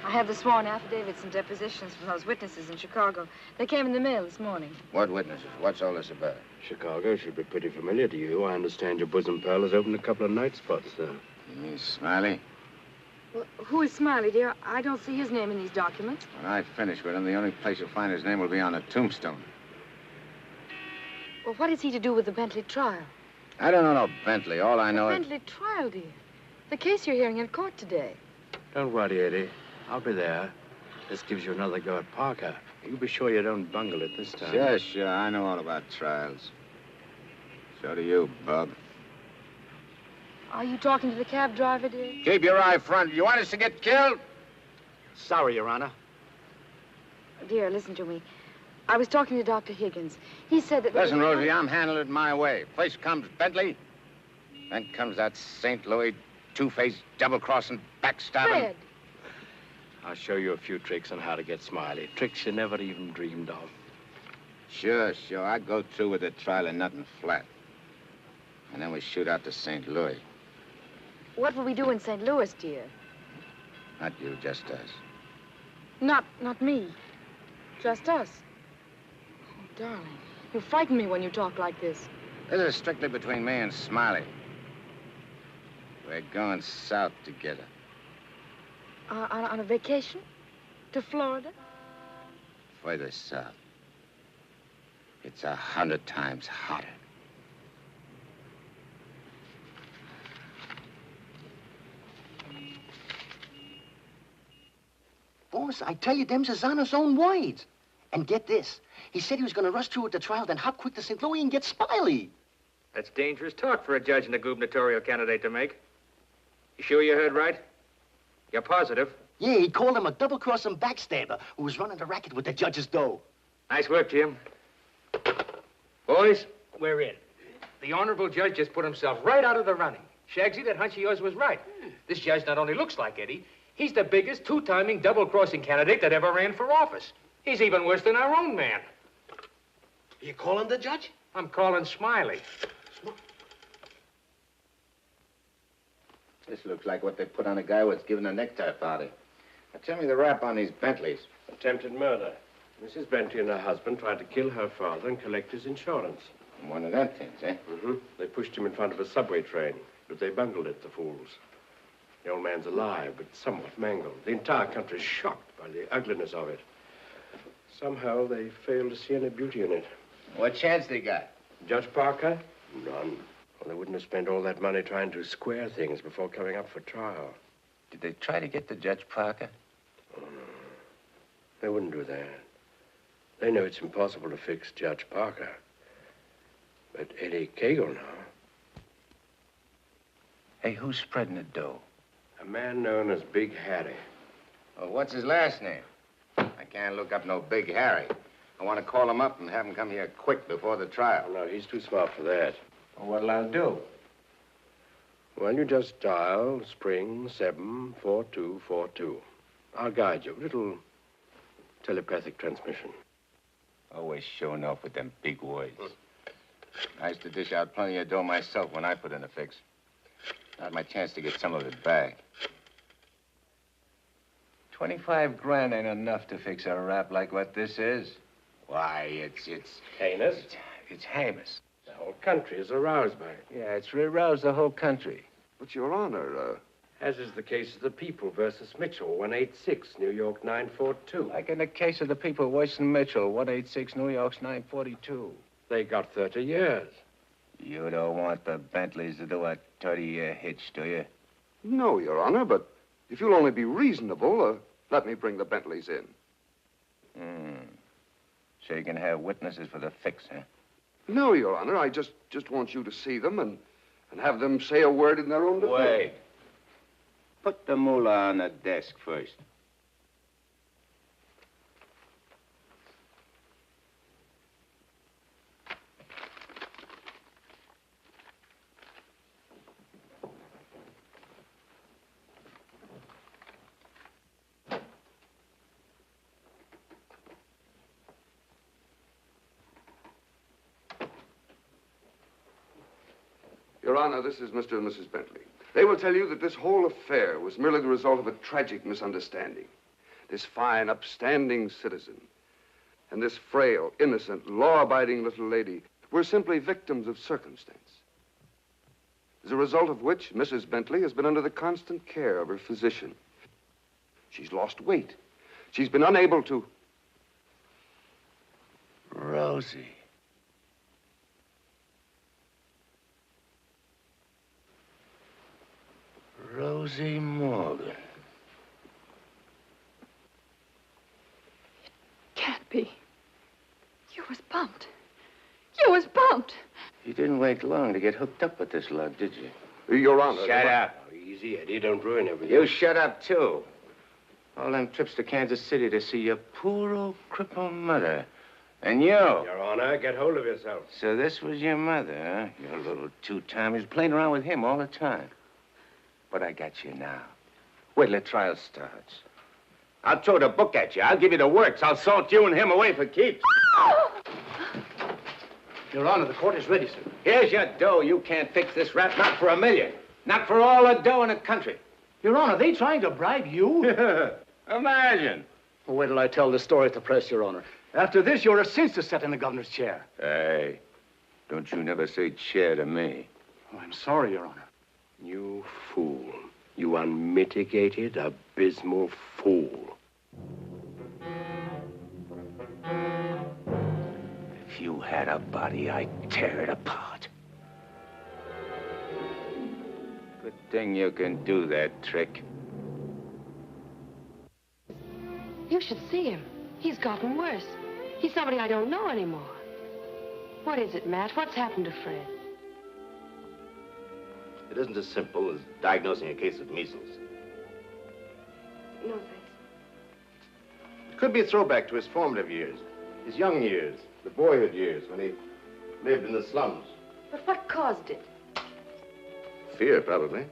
P: I have the sworn affidavits and depositions from those witnesses in Chicago. They came in the mail this morning.
L: What witnesses? What's all this about?
E: Chicago should be pretty familiar to you. I understand your bosom pal has opened a couple of night spots there.
L: You mean Smiley?
P: Well, who is Smiley, dear? I don't see his name in these documents.
L: When I finish with him, the only place you'll find his name will be on the tombstone.
P: Well, what is he to do with the Bentley trial?
L: I don't know no Bentley. All I know is...
P: Bentley trial, dear. The case you're hearing in court today.
E: Don't worry, Eddie. I'll be there. This gives you another go at Parker. You be sure you don't bungle it this time.
L: Sure. I know all about trials. So do you, Bub.
P: Are you talking to the cab driver, dear?
L: Keep your eye front. You want us to get killed?
B: Sorry, Your Honor.
P: Dear, listen to me. I was talking to Dr. Higgins. He said that...
L: Listen, Rosie, I'm handling it my way. First comes Bentley, then comes that St. Louis two-faced, double-crossing, backstabbing...
P: Fred!
E: I'll show you a few tricks on how to get Smiley. Tricks you never even dreamed of.
L: Sure. I'd go through with the trial and nothing flat. And then we shoot out to St. Louis.
P: What will we do in St. Louis, dear?
L: Not you, just us.
P: Not me. Just us. Oh, darling, you frighten me when you talk like this.
L: This is strictly between me and Smiley. We're going south together.
P: On a vacation? To Florida?
L: Further south. It's 100 times hotter.
B: Boss, I tell you, them's his honor's own words. And get this. He said he was going to rush through with the trial, then hop quick to St. Louis and get Smiley.
Q: That's dangerous talk for a judge and a gubernatorial candidate to make. You sure you heard right? You're positive?
B: Yeah, he called him a double-crossing backstabber who was running the racket with the judge's dough.
Q: Nice work, Jim. Boys, we're in. The honorable judge just put himself right out of the running. Shagsy, that hunch of yours was right. This judge not only looks like Eddie, he's the biggest two-timing double-crossing candidate that ever ran for office. He's even worse than our own man.
B: You calling the judge?
Q: I'm calling Smiley.
L: This looks like what they put on a guy who's giving a necktie party. Now, tell me the rap on these Bentleys.
E: Attempted murder. Mrs. Bentley and her husband tried to kill her father and collect his insurance.
L: One of them things, eh?
E: Mm-hmm. They pushed him in front of a subway train, but they bungled it, the fools. The old man's alive, but somewhat mangled. The entire country's shocked by the ugliness of it. Somehow they failed to see any beauty in it.
L: What chance they got?
E: Judge Parker? None. Well, they wouldn't have spent all that money trying to square things before coming up for trial.
L: Did they try to get to Judge Parker?
E: Oh, no. They wouldn't do that. They know it's impossible to fix Judge Parker. But Eddie Cagle now.
L: Hey, who's spreading the dough?
E: A man known as Big Harry.
L: Well, what's his last name? I can't look up no Big Harry. I want to call him up and have him come here quick before the trial.
E: No, he's too smart for that.
L: Well, what'll I do?
E: Well, you just dial spring 74242. I'll guide you. A little telepathic transmission.
L: Always showing off with them big words. I used to dish out plenty of dough myself when I put in a fix. Not my chance to get some of it back. 25 grand ain't enough to fix a rap like what this is. Why, it's
E: heinous.
L: It's heinous.
E: The whole country is aroused by it.
L: Yeah, it's aroused the whole country.
U: But, Your Honor,
E: As is the case of the People versus Mitchell, 186, New York 942.
L: Like in the case of the People, Weston Mitchell, 186, New York's 942.
E: They got 30 years.
L: You don't want the Bentleys to do a 30-year hitch, do you?
U: no, Your Honor, but if you'll only be reasonable, let me bring the Bentleys in.
L: So you can have witnesses for the fix, huh?
U: No, Your Honor, I just want you to see them and have them say a word in their own defense.
L: Wait. Put the moolah on the desk first.
U: Your Honor, this is Mr. and Mrs. Bentley. They will tell you that this whole affair was merely the result of a tragic misunderstanding. This fine, upstanding citizen and this frail, innocent, law-abiding little lady were simply victims of circumstance. As a result of which, Mrs. Bentley has been under the constant care of her physician. She's lost weight. She's been unable to...
J: Rosie. Rosie Morgan.
P: Can't be. You was bumped. You was bumped.
J: You didn't wait long to get hooked up with this lug, did you?
U: Your Honor.
J: Shut up.
G: Easy, Eddie. Don't ruin everything.
J: You shut up, too. All them trips to Kansas City to see your poor old crippled mother. And you.
G: Your Honor, get hold of yourself.
J: So this was your mother, huh? Your little two-timer. You're playing around with him all the time. But I got you now. Wait till the trial starts. I'll throw the book at you. I'll give you the works. I'll salt you and him away for keeps.
T: Your Honor, the court is ready, sir.
J: Here's your dough. You can't fix this rap, not for $1 million. Not for all the dough in the country.
T: Your Honor, they trying to bribe you?
J: Imagine.
T: Well, wait till I tell the story at the press, Your Honor. After this, you're a cinch to sit in the governor's chair.
J: Hey, don't you never say chair to me.
T: Oh, I'm sorry, Your Honor.
G: You fool. You unmitigated, abysmal fool.
J: If you had a body, I'd tear it apart. Good thing you can do that trick.
D: You should see him. He's gotten worse. He's somebody I don't know anymore. What is it, Matt? What's happened to Fred?
O: It isn't as simple as diagnosing a case of measles.
P: No, thanks.
O: It could be a throwback to his formative years, his young years, the boyhood years when he lived in the slums.
P: But what caused it?
O: Fear, probably.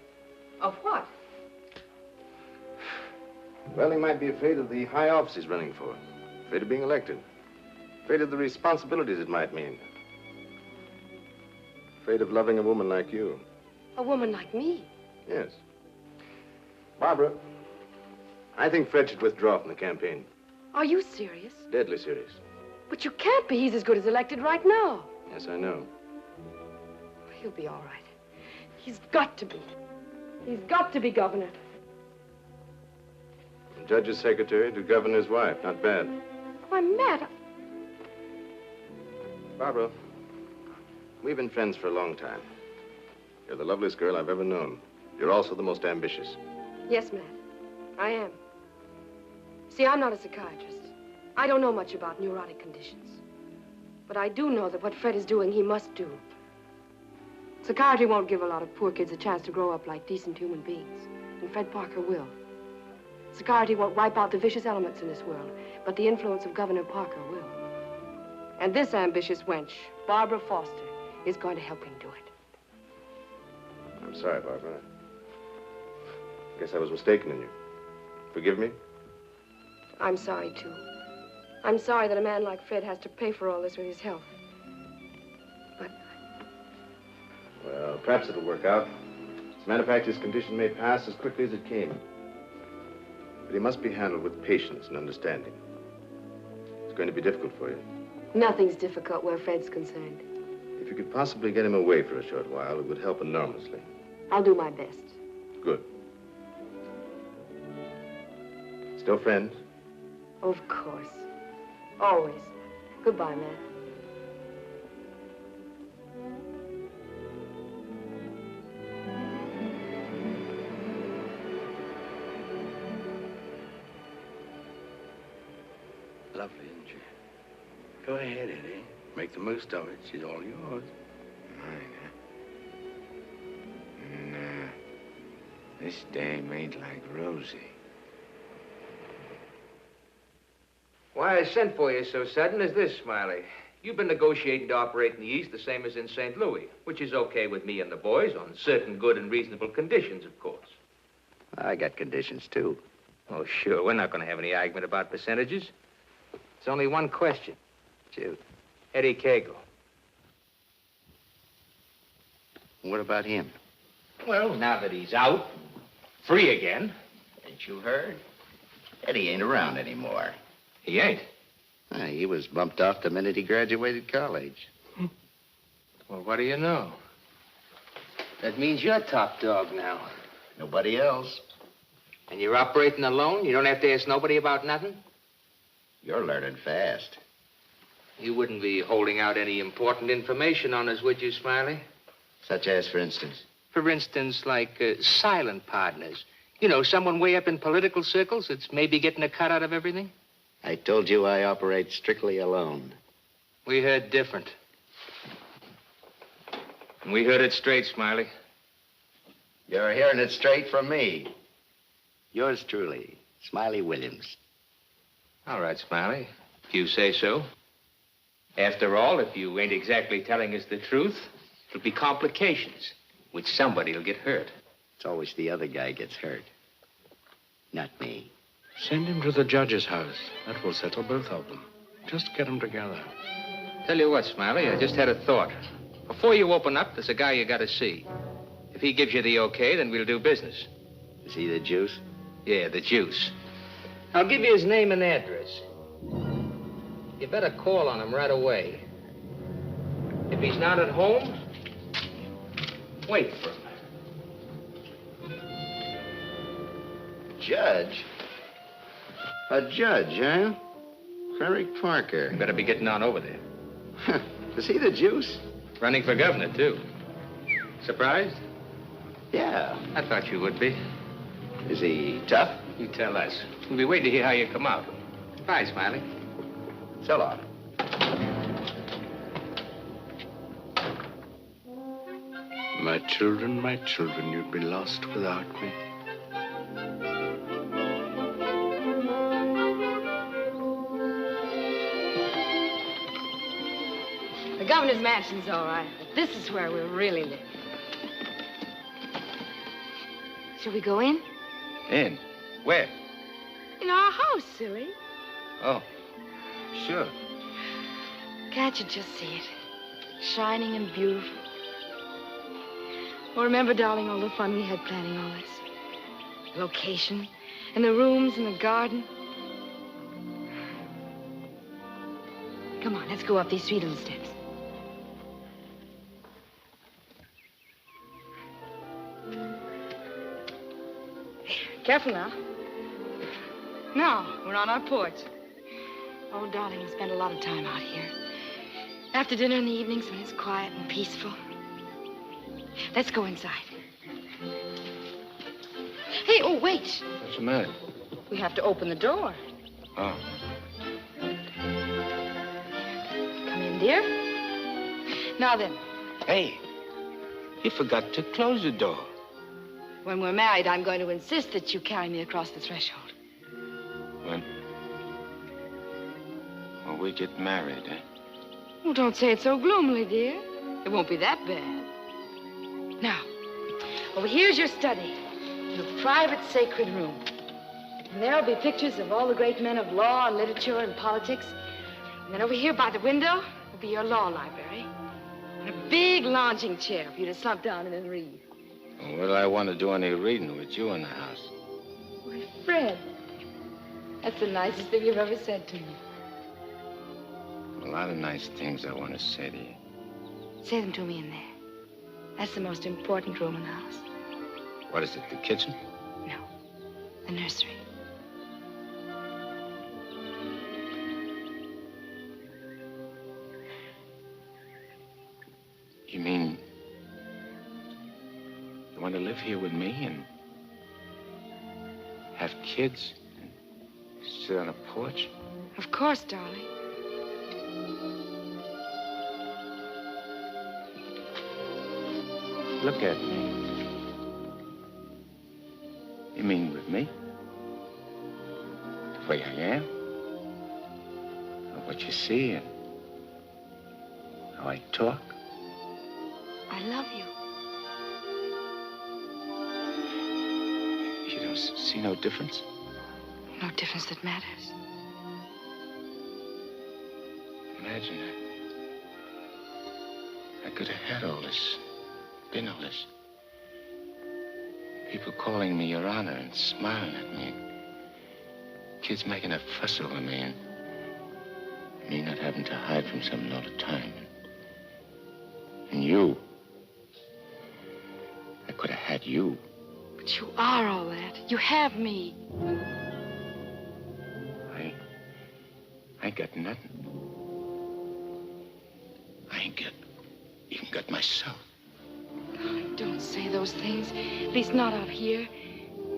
P: Of what?
O: Well, he might be afraid of the high office he's running for, afraid of being elected, afraid of the responsibilities it might mean, afraid of loving a woman like you.
P: A woman like me?
O: Yes. Barbara, I think Fred should withdraw from the campaign.
P: Are you serious?
O: Deadly serious.
P: But you can't be. He's as good as elected right now.
O: Yes, I know.
P: He'll be all right. He's got to be. He's got to be governor.
O: From judge's secretary to governor's wife. Not bad.
P: Why, Matt,
O: Barbara, we've been friends for a long time. You're the loveliest girl I've ever known. You're also the most ambitious.
P: Yes, Matt, I am. See, I'm not a psychiatrist. I don't know much about neurotic conditions. But I do know that what Fred is doing, he must do. Psychiatry won't give a lot of poor kids a chance to grow up like decent human beings. And Fred Parker will. Psychiatry won't wipe out the vicious elements in this world, but the influence of Governor Parker will. And this ambitious wench, Barbara Foster, is going to help him do it.
O: I'm sorry, Barbara. I guess I was mistaken in you. Forgive me?
P: I'm sorry, too. I'm sorry that a man like Fred has to pay for all this with his health.
O: Well, perhaps it'll work out. As a matter of fact, his condition may pass as quickly as it came. But he must be handled with patience and understanding. It's going to be difficult for you.
P: Nothing's difficult where Fred's concerned.
O: If you could possibly get him away for a short while, it would help enormously.
P: I'll do my best.
O: Good. Still friends?
P: Of course. Always. Goodbye, Matt.
G: Lovely, isn't she? Go ahead, Eddie. Make the most of it. She's all yours.
J: Mine, huh? Nah. This dame ain't like Rosie.
Q: Why I sent for you so sudden is this, Smiley. You've been negotiating to operate in the East the same as in St. Louis, which is okay with me and the boys on certain good and reasonable conditions, of course.
A: I got conditions, too.
Q: Oh, sure. We're not going to have any argument about percentages. It's only one question.
A: Shoot.
Q: Eddie Cagle.
A: What about him?
M: Well, now that he's out, free again.
A: Ain't you heard? Eddie ain't around anymore.
M: He ain't.
A: He was bumped off the minute he graduated college.
Q: Well, what do you know? That means you're top dog now.
A: Nobody else.
Q: And you're operating alone? You don't have to ask nobody about nothing?
A: You're learning fast.
Q: You wouldn't be holding out any important information on us, would you, Smiley?
A: Such as, for instance?
Q: For instance, like silent partners. You know, someone way up in political circles that's maybe getting a cut out of everything?
A: I told you I operate strictly alone.
Q: We heard different. And we heard it straight, Smiley.
A: You're hearing it straight from me. Yours truly, Smiley Williams.
Q: All right, Smiley, if you say so. After all, if you ain't exactly telling us the truth, it'll be complications, which somebody'll get hurt.
A: It's always the other guy gets hurt, not me.
E: Send him to the judge's house. That will settle both of them. Just get them together.
Q: Tell you what, Smiley, I just had a thought. Before you open up, there's a guy you gotta see. If he gives you the okay, then we'll do business.
A: Is he the juice?
Q: Yeah, the juice. I'll give you his name and address. You better call on him right away. If he's not at home, wait for him.
A: Judge? A judge, huh? Frederick Parker.
Q: You better be getting on over there.
A: Is he the juice?
Q: Running for governor, too. Surprised?
A: Yeah.
Q: I thought you would be.
A: Is he tough?
Q: You tell us. We'll be waiting to hear how you come out. Bye, Smiley.
A: So long.
E: My children, you'd be lost without me.
P: The governor's mansion's all right, but this is where we'll really live. Shall we go in?
J: In? Where?
P: In our house, silly.
J: Oh, sure.
P: Can't you just see it? Shining and beautiful. Oh, remember, darling, all the fun we had planning all this? The location, and the rooms, and the garden. Come on, let's go up these sweet little steps. Careful now. Now, we're on our porch. Oh, darling, we spend a lot of time out here. After dinner in the evenings when it's quiet and peaceful. Let's go inside. Hey, oh, wait.
J: What's the matter?
P: We have to open the door.
J: Oh.
P: Come in, dear. Now then.
J: Hey, you forgot to close the door.
P: When we're married, I'm going to insist that you carry me across the threshold.
J: When we get married, eh?
P: Oh, don't say it so gloomily, dear. It won't be that bad. Now, over here's your study, your private sacred room. And there'll be pictures of all the great men of law and literature and politics. And then over here by the window will be your law library. And a big lounging chair for you to slump down in and read.
J: Well, what do I want to do any reading with you in the house?
P: Why, Fred, that's the nicest thing you've ever said to me.
J: A lot of nice things I want to say to you.
P: Say them to me in there. That's the most important room in the house.
J: What is it, the kitchen?
P: No, the nursery.
J: You mean you want to live here with me and have kids and sit on a porch?
P: Of course, darling.
J: Look at me. You mean with me? The way I am? Or what you see and how I talk?
P: I love you.
J: You don't see no difference?
P: No difference that matters.
J: Imagine I could have had all this
L: been all this? People calling me Your Honor and smiling at me. Kids making a fuss over me and me not having to hide from something all the time. And you. I could have had you.
D: But you are all that. You have me.
L: I ain't got nothing. I ain't even got myself.
D: Don't say those things. At least not out here.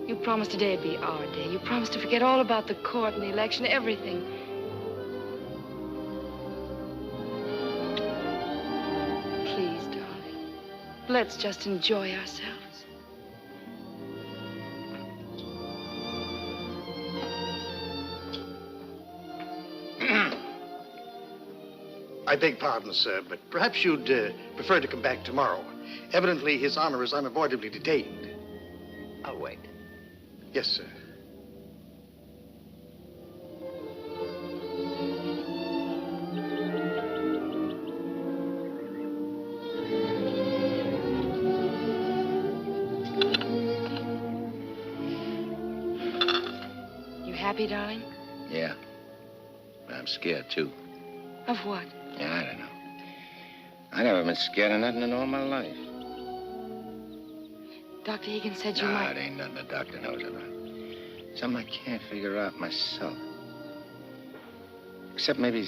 D: You promised today'd be our day. You promised to forget all about the court and the election, everything. Please, darling. Let's just enjoy ourselves.
N: I beg pardon, sir, but perhaps you'd prefer to come back tomorrow. Evidently, His Honor is unavoidably detained.
A: I'll wait.
N: Yes, sir.
D: You happy, darling?
L: Yeah. But I'm scared, too.
D: Of what?
L: Yeah, I don't know. I never been scared of nothing in all my life.
D: Dr. Higgins said you
L: Nah,
D: might...
L: it ain't nothing the doctor knows about. Something I can't figure out myself. Except maybe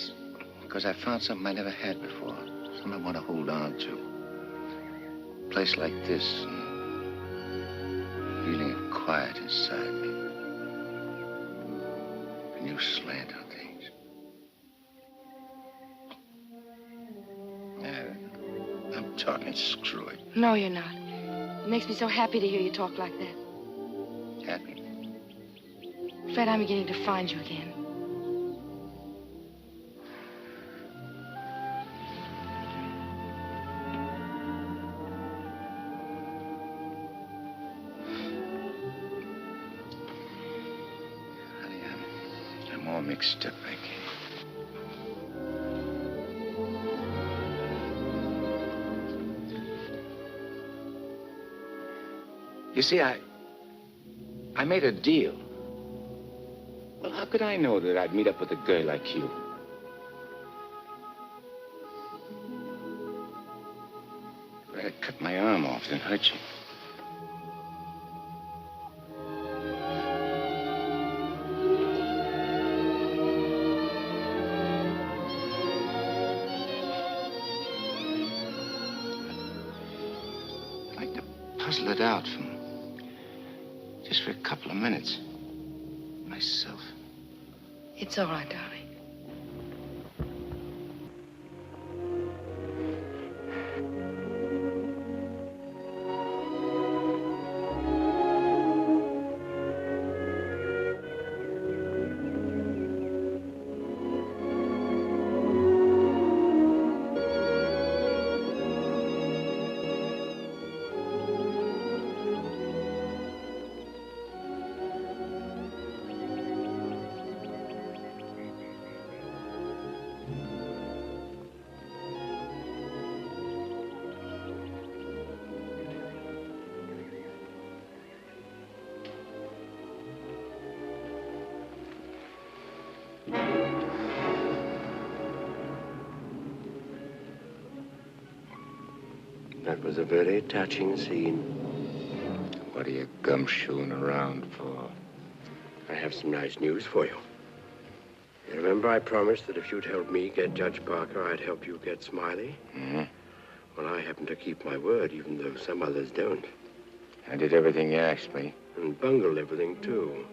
L: because I found something I never had before. Something I want to hold on to. A place like this, and feeling of quiet inside me. A new slant on things. Yeah, I'm talking screwy.
D: No, you're not. It makes me so happy to hear you talk like that.
L: Happy?
D: Fred, I'm beginning to find you again.
L: Honey, I'm all mixed up, I guess. You see, I made a deal. Well, how could I know that I'd meet up with a girl like you? If I'd cut my arm off and hurt you. I'd like to puzzle it out just for a couple of minutes. Myself.
D: It's all right, darling.
G: That was a very touching scene.
L: What are you gumshoeing around for?
G: I have some nice news for you. You remember I promised that if you'd help me get Judge Parker, I'd help you get Smiley?
L: Mm-hmm.
G: Well, I happen to keep my word, even though some others don't.
L: I did everything you asked me.
G: And bungled everything, too.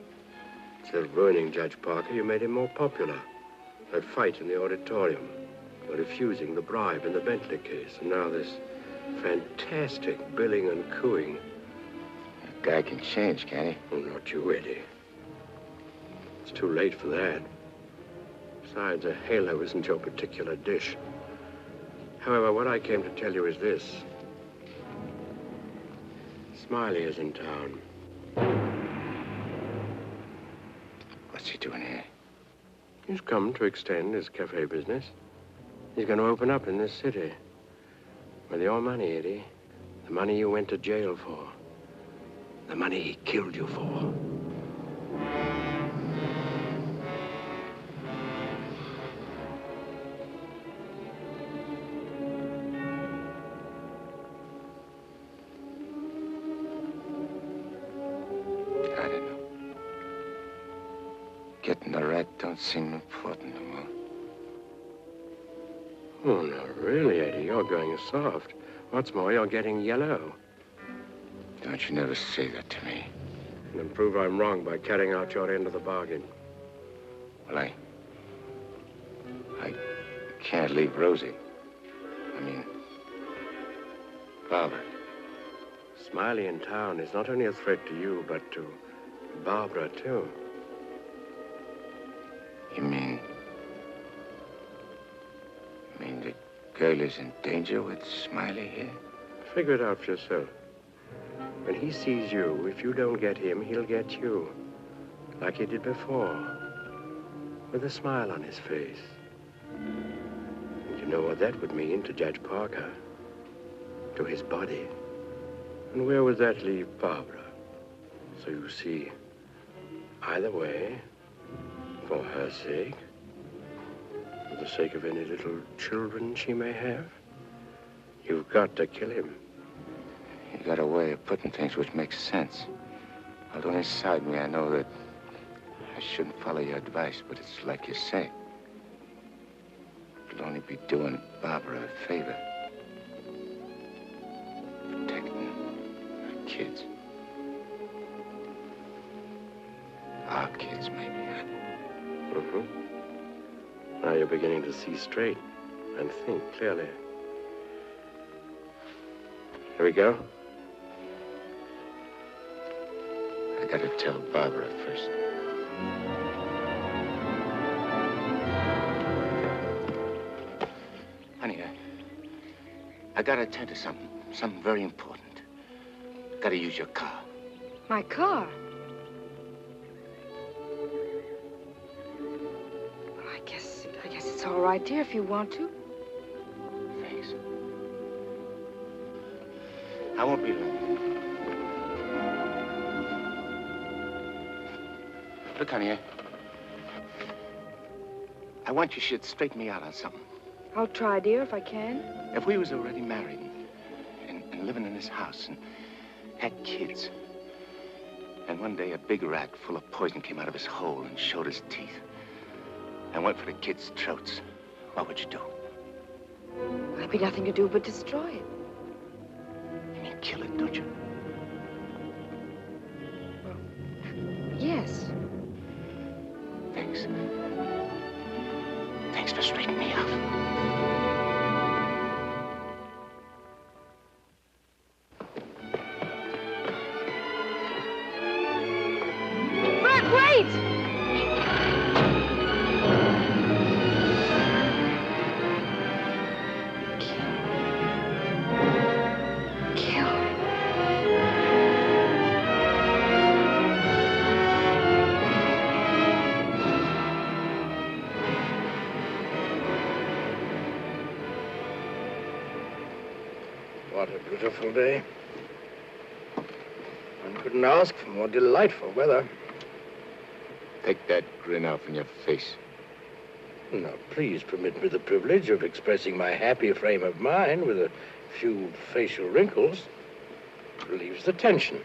G: Instead of ruining Judge Parker, you made him more popular. That fight in the auditorium, refusing the bribe in the Bentley case, and now this fantastic billing and cooing.
L: That guy can change, can't he?
G: Oh, not you, Eddie. It's too late for that. Besides, a halo isn't your particular dish. However, what I came to tell you is this. Smiley is in town.
L: What's he doing here?
G: He's come to extend his cafe business. He's going to open up in this city. With your money, Eddie, The money you went to jail for. The money he killed you for.
J: I don't know. Getting the rat don't seem important no more.
G: Oh, no, really, Eddie. You're going soft. What's more, you're getting yellow.
J: Don't you never say that to me.
G: And then prove I'm wrong by carrying out your end of the bargain.
J: Well, I can't leave Rosie. I mean, Barbara.
G: Smiley in town is not only a threat to you, but to Barbara, too.
J: You mean the girl is in danger with Smiley here?
G: Figure it out for yourself. When he sees you, if you don't get him, he'll get you. Like he did before. With a smile on his face. And you know what that would mean to Judge Parker. To his body. And where would that leave Barbara? So you see, either way, for her sake, for the sake of any little children she may have, you've got to kill him.
J: You got a way of putting things which makes sense. Although inside me I know that I shouldn't follow your advice, but it's like you say. It'll only be doing Barbara a favor. Protecting her kids. Our kids, maybe.
G: Mm-hmm. Now you're beginning to see straight and think clearly. Here we go.
J: I gotta tell Barbara first. Honey, I gotta attend to something very important. Gotta use your car.
P: My car? Well, I guess it's all right, dear, if you want to.
J: Thanks. I won't be long. Look, honey, I want you should straighten me out on something.
P: I'll try, dear, if I can.
J: If we was already married and living in this house and had kids, and one day a big rat full of poison came out of his hole and showed his teeth and went for the kids' throats, what would you do?
P: There'd be nothing to do but destroy it.
J: You mean kill it, don't you?
P: Yes.
J: Thanks. Thanks for straightening me out.
P: Fred, wait!
G: What a beautiful day. One couldn't ask for more delightful weather.
J: Take that grin off in your face.
G: Now, please permit me the privilege of expressing my happy frame of mind with a few facial wrinkles. Relieves the tension.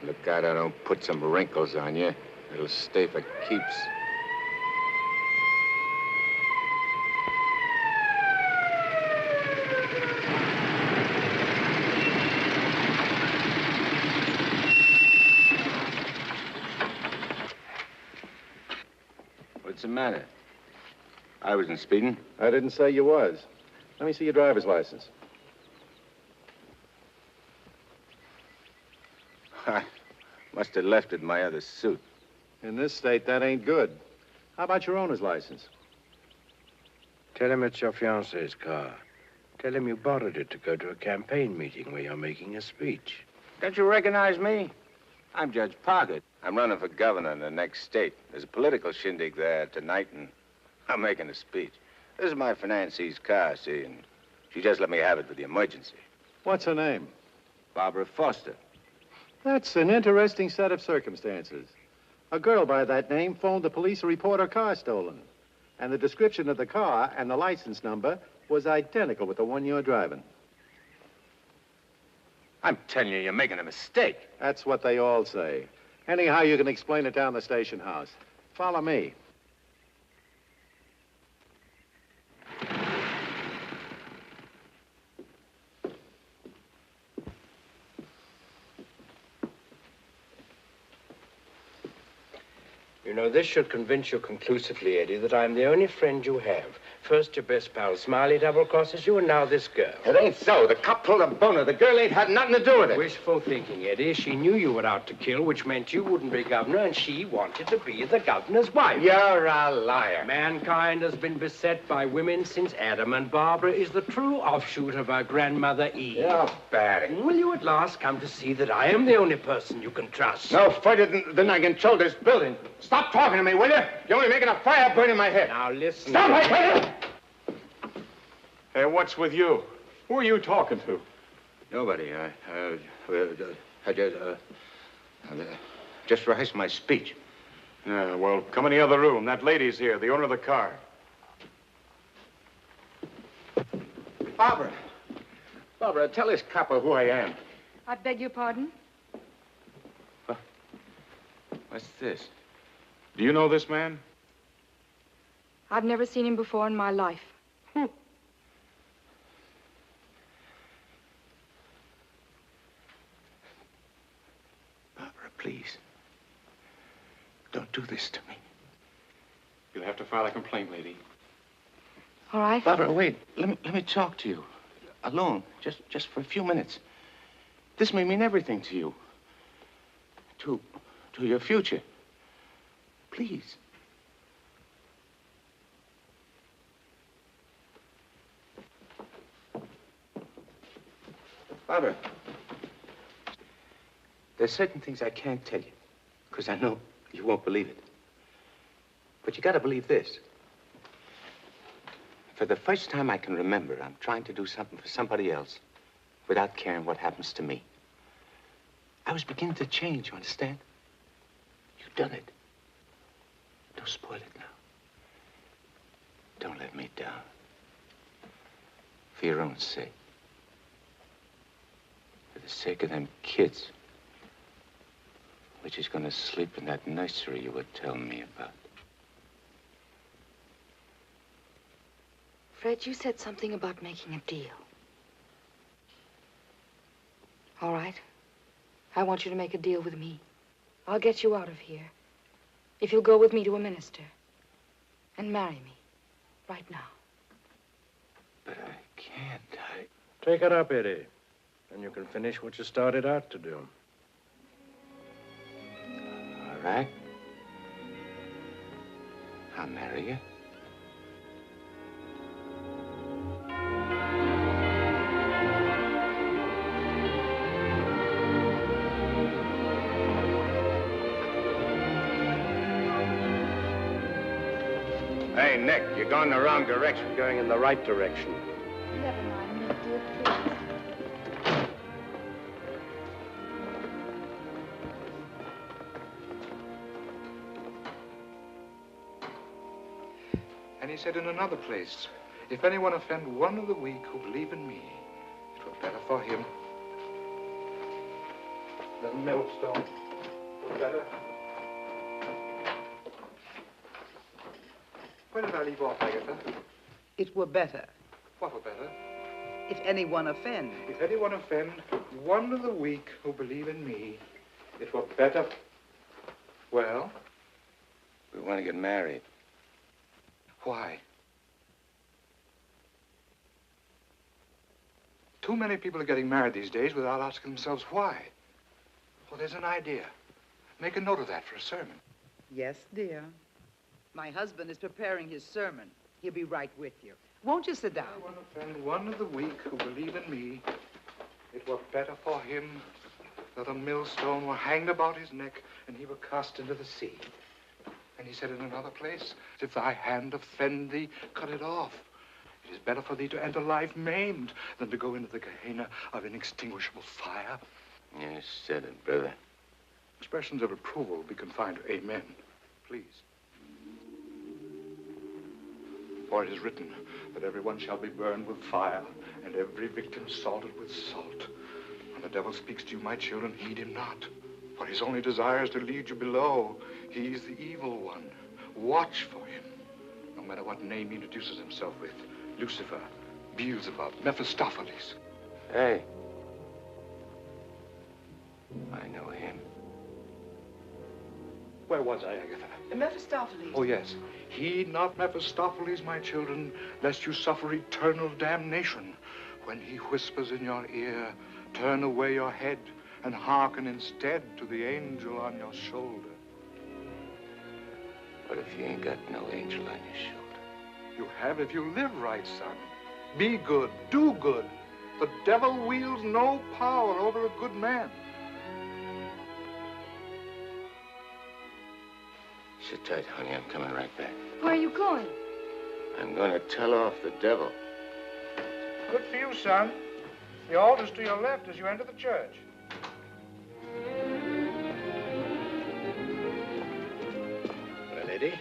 J: Look out I don't put some wrinkles on you. It'll stay for keeps. What's the matter? I wasn't speeding.
O: I didn't say you was. Let me see your driver's license.
J: I must have left it in my other suit.
O: In this state, that ain't good. How about your owner's license?
G: Tell him it's your fiancé's car. Tell him you borrowed it to go to a campaign meeting where you're making a speech.
J: Don't you recognize me? I'm Judge Parker. I'm running for governor in the next state. There's a political shindig there tonight, and I'm making a speech. This is my financee's car, see, and she just let me have it for the emergency.
O: What's her name?
J: Barbara Foster.
C: That's an interesting set of circumstances. A girl by that name phoned the police to report her car stolen. And the description of the car and the license number was identical with the one you're driving.
J: I'm telling you, you're making a mistake.
C: That's what they all say. Anyhow, you can explain it down the station house. Follow me.
G: You know, this should convince you conclusively, Eddie, that I'm the only friend you have. First, your best pal Smiley double-crosses you, and now this girl.
J: It ain't so. The cop pulled a boner. The girl ain't had nothing to do with it.
G: Wishful thinking, Eddie. She knew you were out to kill, which meant you wouldn't be governor, and she wanted to be the governor's wife.
J: You're a liar.
G: Mankind has been beset by women since Adam, and Barbara is the true offshoot of her grandmother Eve.
J: You're batty.
G: Will you at last come to see that I am the only person you can trust?
J: No further than I control this building. Stop talking to me, will you? You're only making a fire burn in my head.
G: Now, listen.
J: Stop, I tell you!
C: Hey, what's with you? Who are you talking to?
J: Nobody. I just rehearsed my speech.
C: Yeah, well, come in the other room. That lady's here, the owner of the car.
J: Barbara. Barbara, tell this copper who I am.
P: I beg your pardon?
J: What's this?
C: Do you know this man?
P: I've never seen him before in my life.
J: Barbara, please. Don't do this to me.
C: You'll have to file a complaint, lady.
P: All right.
J: Barbara, wait. Let me talk to you. Alone. Just for a few minutes. This may mean everything to you. To your future. Please. Barbara, there's certain things I can't tell you, because I know you won't believe it. But you gotta believe this. For the first time I can remember, I'm trying to do something for somebody else without caring what happens to me. I was beginning to change, you understand? You've done it. Don't spoil it now. Don't let me down. For your own sake. For the sake of them kids. Which is going to sleep in that nursery you were telling me about.
P: Fred, you said something about making a deal. All right. I want you to make a deal with me. I'll get you out of here. If you'll go with me to a minister. And marry me. Right now.
J: But I can't.
G: Take it up, Eddie. And you can finish what you started out to do.
J: All right. I'll marry you. Hey, Nick, you're going the wrong direction.
G: Going in the right direction.
P: Never mind, Nick, dear, please.
U: And he said in another place, if anyone offend one of the weak who believe in me, it were better for him. The millstone were better. Where did I leave off, Agatha?
V: It were better.
U: What were better?
V: If anyone offend.
U: If anyone offend one of the weak who believe in me, it were better. Well?
J: We want to get married.
U: Why? Too many people are getting married these days without asking themselves why. Well, there's an idea. Make a note of that for a sermon.
V: Yes, dear. My husband is preparing his sermon. He'll be right with you. Won't you sit down?
U: I want to offend one of the weak who believe in me. It were better for him that a millstone were hanged about his neck and he were cast into the sea. And he said in another place, if thy hand offend thee, cut it off.
F: It is better for thee to enter life maimed than to go into the Gehenna of inextinguishable fire.
L: You said it, brother.
F: Expressions of approval be confined to amen, please. For it is written that everyone shall be burned with fire, and every victim salted with salt. When the devil speaks to you, my children, heed him not. For his only desire is to lead you below. He is the evil one. Watch for him. No matter what name he introduces himself with. Lucifer, Beelzebub, Mephistopheles.
L: Hey. I know him.
F: Where was I, Agatha?
V: Mephistopheles.
F: Oh, yes. Heed not Mephistopheles, my children, lest you suffer eternal damnation. When he whispers in your ear, turn away your head and hearken instead to the angel on your shoulder.
L: What if you ain't got no angel on your shoulder?
F: You have if you live right, son. Be good, do good. The devil wields no power over a good man.
L: Sit tight, honey. I'm coming right back.
P: Where are you going?
L: I'm going to tell off the devil.
K: Good for you, son. The altar's to your left as you enter the church.
L: Well, Eddie,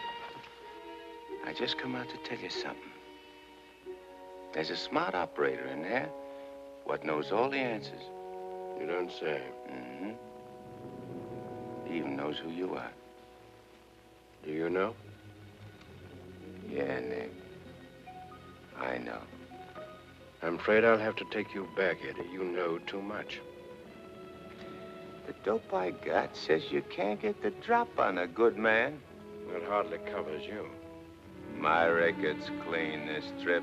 L: I just come out to tell you something. There's a smart operator in there what knows all the answers.
G: You don't say.
L: Mm-hmm. He even knows who you are.
G: Do you know?
L: Yeah, Nick. I know.
G: I'm afraid I'll have to take you back, Eddie. You know too much.
L: The dope I got says you can't get the drop on a good man.
G: That hardly covers you.
L: My record's clean this trip.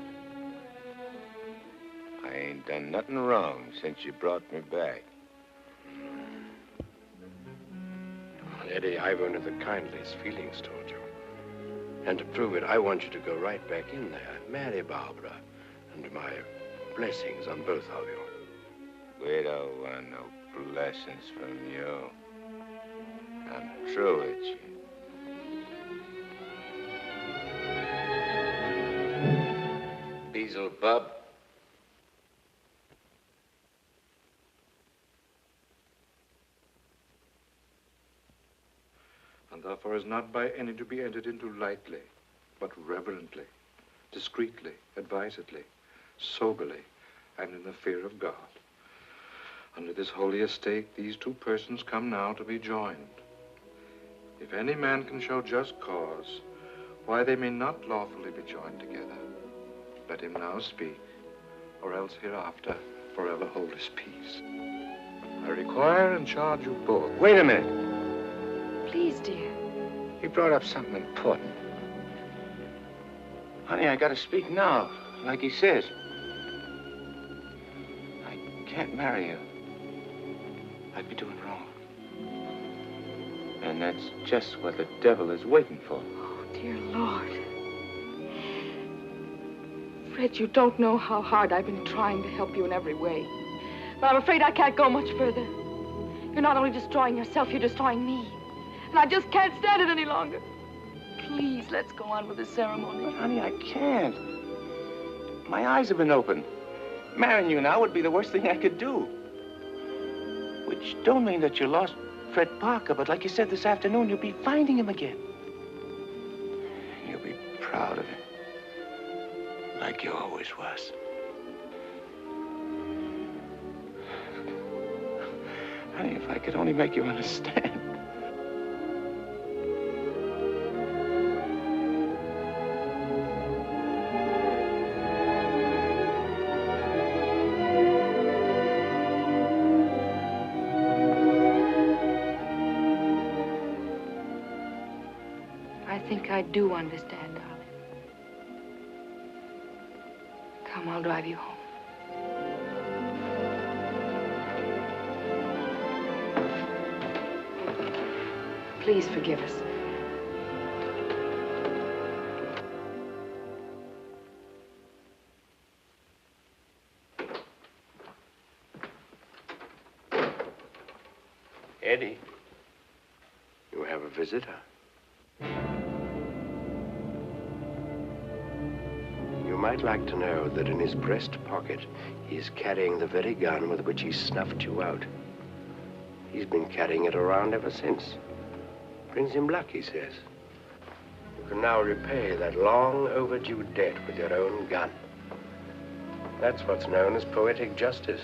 L: I ain't done nothing wrong since you brought me back.
G: Well, Eddie, I've only the kindliest feelings toward you. And to prove it, I want you to go right back in there, marry Barbara, and my blessings on both of you.
L: We don't want no blessings from you. I'm through with you. Beelzebub.
F: And therefore is not by any to be entered into lightly, but reverently, discreetly, advisedly, soberly, and in the fear of God. Under this holy estate, these two persons come now to be joined. If any man can show just cause why they may not lawfully be joined together, let him now speak, or else hereafter forever hold his peace. I require and charge you both.
L: Wait a minute.
P: Please, dear.
L: He brought up something important. Honey, I gotta speak now, like he says. I can't marry you. I'd be doing wrong. And that's just what the devil is waiting for.
P: Oh, dear Lord. Fred, you don't know how hard I've been trying to help you in every way. But I'm afraid I can't go much further. You're not only destroying yourself, you're destroying me. And I just can't stand it any longer. Please, let's go on with the ceremony.
L: But, honey, I can't. My eyes have been opened. Marrying you now would be the worst thing I could do. Which don't mean that you lost Fred Parker, but like you said this afternoon, you'll be finding him again. You'll be proud of him. Like you always was. Honey, if I could only make you understand.
P: I think I do understand, darling. Come, I'll drive you home. Please forgive us.
G: Eddie, you have a visitor. You quite like to know that in his breast pocket, he is carrying the very gun with which he snuffed you out. He's been carrying it around ever since. Brings him luck, he says. You can now repay that long overdue debt with your own gun. That's what's known as poetic justice.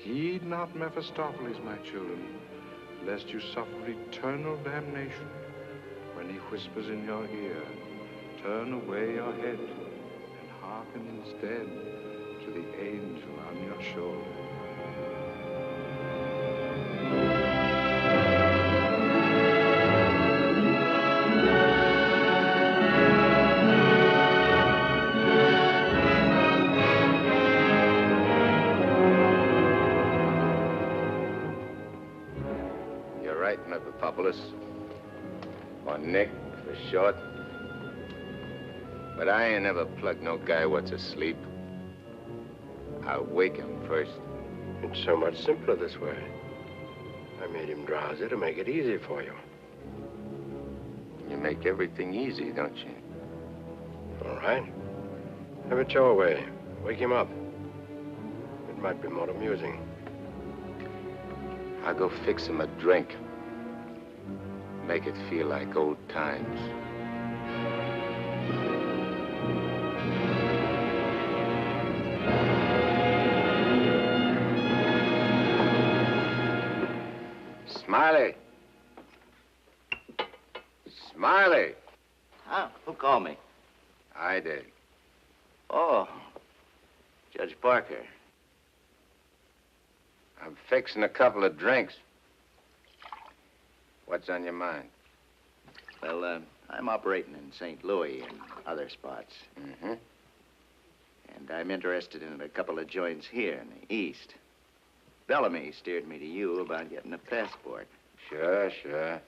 F: Heed not Mephistopheles, my children, lest you suffer eternal damnation when he whispers in your ear, turn away your head and hearken instead to the angel on your shoulder.
L: Mephistopheles, or Nick for short. But I ain't never plugged no guy what's asleep. I'll wake him first.
G: It's so much simpler this way. I made him drowsy to make it easy for you.
L: You make everything easy, don't you?
G: All right. Have it your way. Wake him up. It might be more amusing.
L: I'll go fix him a drink. Make it feel like old times. Smiley. Smiley.
A: Huh? Who called me?
L: I did.
A: Oh, Judge Parker.
L: I'm fixing a couple of drinks. What's on your mind?
A: Well, I'm operating in St. Louis and other spots.
L: Mm-hmm.
A: And I'm interested in a couple of joints here in the East. Bellamy steered me to you about getting a passport.
L: Sure, sure.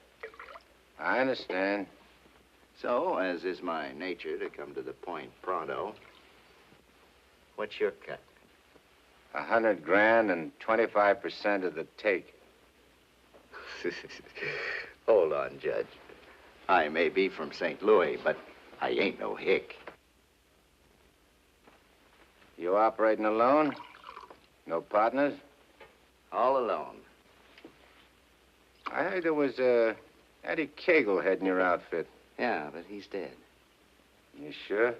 L: I understand.
A: So, as is my nature to come to the point pronto, what's your cut?
L: 100 grand and 25% of the take.
A: Hold on, Judge. I may be from St. Louis, but I ain't no hick.
L: You operating alone? No partners?
A: All alone.
L: I heard there was Eddie Cagle heading your outfit.
A: Yeah, but he's dead.
L: You sure?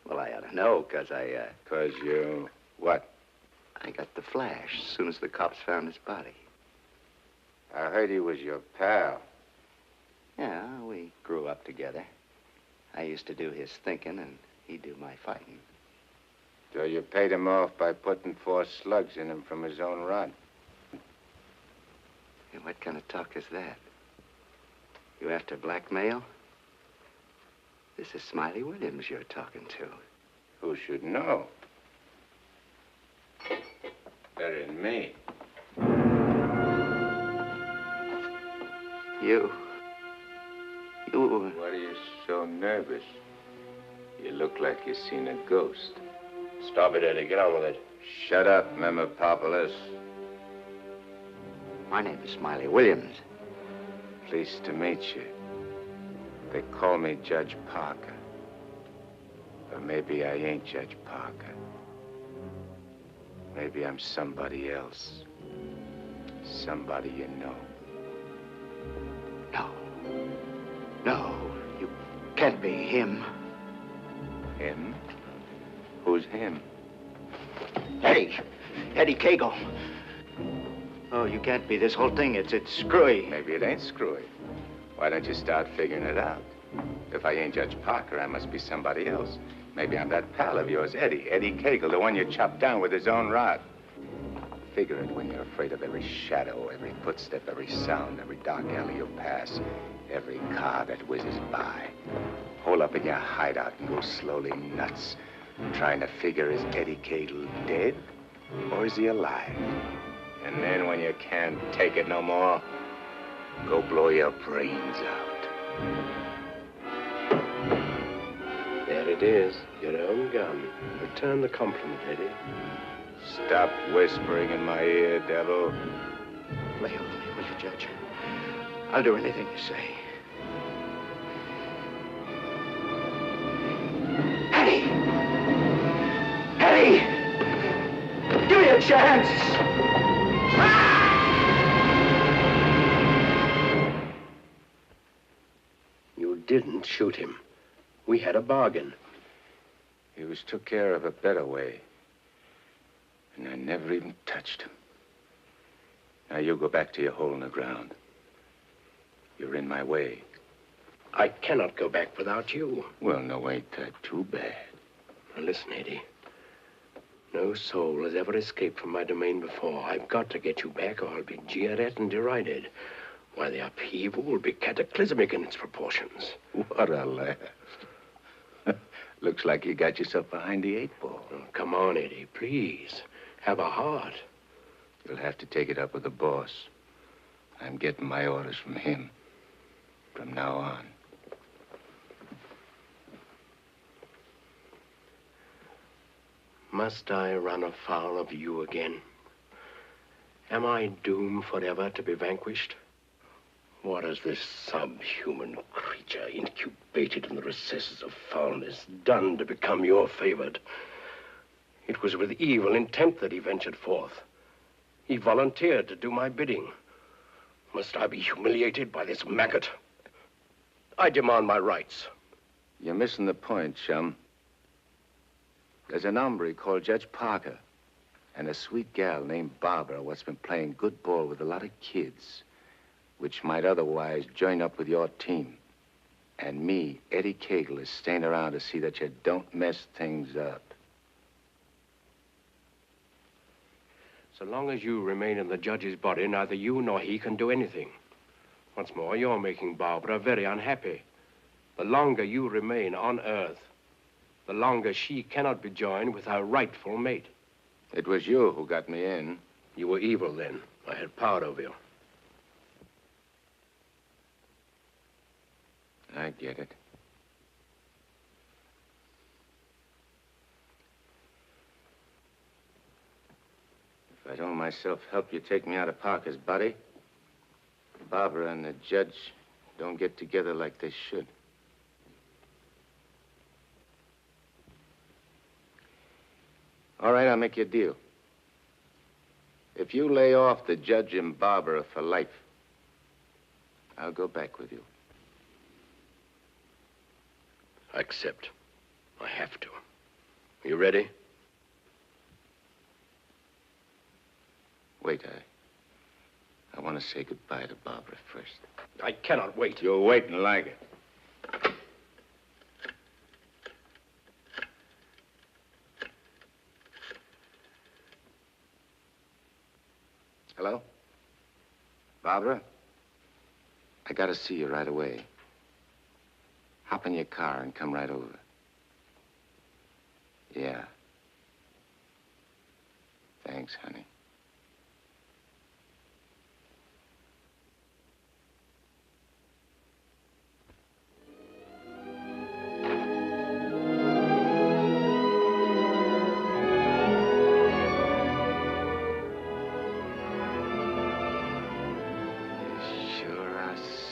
A: Well, I ought to know, 'cause I,
L: 'Cause you... what?
A: I got the flash as soon as the cops found his body.
L: I heard he was your pal.
A: Yeah, we grew up together. I used to do his thinking, and he'd do my fighting.
L: So you paid him off by putting 4 slugs in him from his own rod.
A: Hey, what kind of talk is that? You after blackmail? This is Smiley Williams you're talking to.
L: Who should know? Better than me.
A: You...
L: What are you so nervous? You look like you've seen a ghost.
G: Stop it, Eddie. Get on with it.
L: Shut up, Mephistopheles.
A: My name is Smiley Williams.
L: Pleased to meet you. They call me Judge Parker. Or maybe I ain't Judge Parker. Maybe I'm somebody else. Somebody you know.
A: No, you can't be him.
L: Him? Who's him?
A: Eddie Cagle. Oh, you can't be. This whole thing, it's screwy.
L: Maybe it ain't screwy. Why don't you start figuring it out? If I ain't Judge Parker, I must be somebody else. Maybe I'm that pal of yours, Eddie Cagle, the one you chopped down with his own rod. Figure it when you're afraid of every shadow, every footstep, every sound, every dark alley you pass, every car that whizzes by. Hole up in your hideout and go slowly nuts.
J: Trying to figure, is Eddie Cadle dead or is he alive? And then when you can't take it no more, go blow your brains out.
G: There it is, your own gun. Return the compliment, Eddie.
J: Stop whispering in my ear, devil.
H: Lay off me, will you, Judge? I'll do anything you say. Eddie! Eddie! Give me a chance!
G: You didn't shoot him. We had a bargain.
J: He was took care of a better way. And I never even touched him. Now you go back to your hole in the ground. You're in my way.
G: I cannot go back without you.
J: Well, no, ain't that too bad.
G: Now listen, Eddie. No soul has ever escaped from my domain before. I've got to get you back or I'll be jeered at and derided. Why, the upheaval will be cataclysmic in its proportions.
J: What a laugh. Looks like you got yourself behind the 8 ball.
G: Oh, come on, Eddie, please. Have a heart.
J: You'll have to take it up with the boss. I'm getting my orders from him. From now on.
G: Must I run afoul of you again? Am I doomed forever to be vanquished? What has this subhuman creature, incubated in the recesses of foulness, done to become your favored? It was with evil intent that he ventured forth. He volunteered to do my bidding. Must I be humiliated by this maggot? I demand my rights.
J: You're missing the point, chum. There's an hombre called Judge Parker and a sweet gal named Barbara what's been playing good ball with a lot of kids, which might otherwise join up with your team. And me, Eddie Cadle, is staying around to see that you don't mess things up.
G: So long as you remain in the judge's body, neither you nor he can do anything. Once more, you're making Barbara very unhappy. The longer you remain on Earth, the longer she cannot be joined with her rightful mate.
J: It was you who got me in.
G: You were evil then. I had power over you.
J: I get it. If I don't myself help you take me out of Parker's body, Barbara and the judge don't get together like they should. All right, I'll make you a deal. If you lay off the judge and Barbara for life, I'll go back with you.
G: I accept. I have to. Are you ready?
J: Wait, I want to say goodbye to Barbara first.
G: I cannot wait.
J: You'll wait and like it. Hello? Barbara? I gotta see you right away. Hop in your car and come right over. Yeah. Thanks, honey.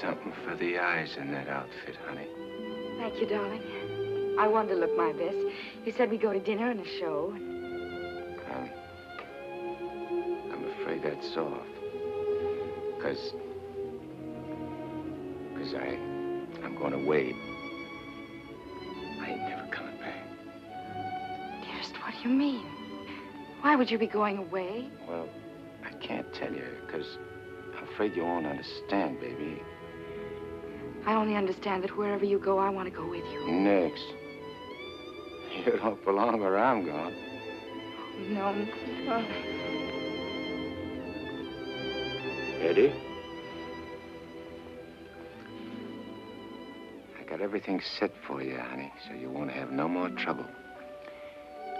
J: Something for the eyes in that outfit, honey.
P: Thank you, darling. I wanted to look my best. You said we'd go to dinner and a show.
J: I'm afraid that's off. Because I'm going away. I ain't never coming back.
P: Dearest, what do you mean? Why would you be going away?
J: Well, I can't tell you, because I'm afraid you won't understand, baby.
P: I only understand that wherever you go, I want to go with you.
J: Next. You don't belong where I'm going.
P: No, darling.
G: Eddie?
J: I got everything set for you, honey, so you won't have no more trouble.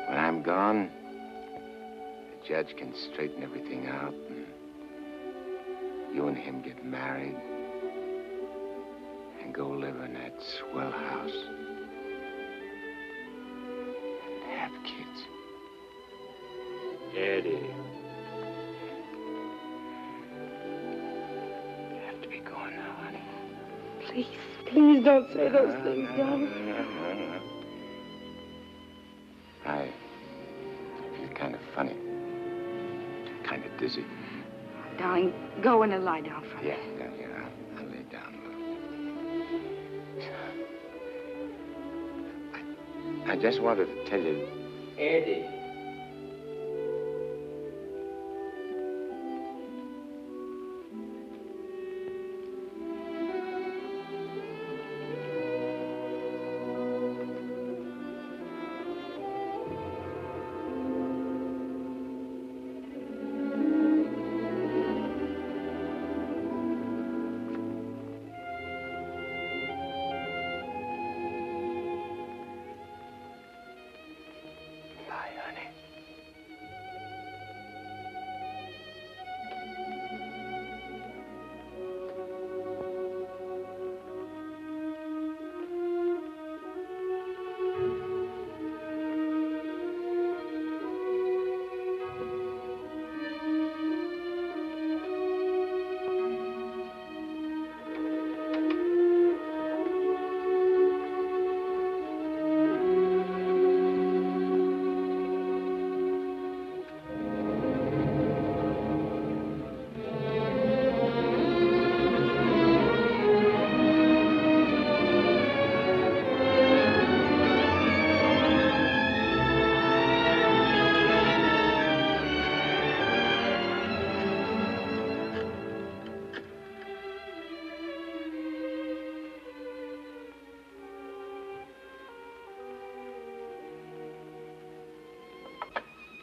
J: When I'm gone, the judge can straighten everything out. And you and him get married and go live in that swell house and have kids.
G: Eddie.
J: You have to be going now, honey.
P: Please, please don't say those things, darling.
J: No. I feel kind of funny. Kind of dizzy.
P: Darling, go in and lie down for me.
J: Yeah, I'll lay down a little. I just wanted to tell you...
G: Eddie.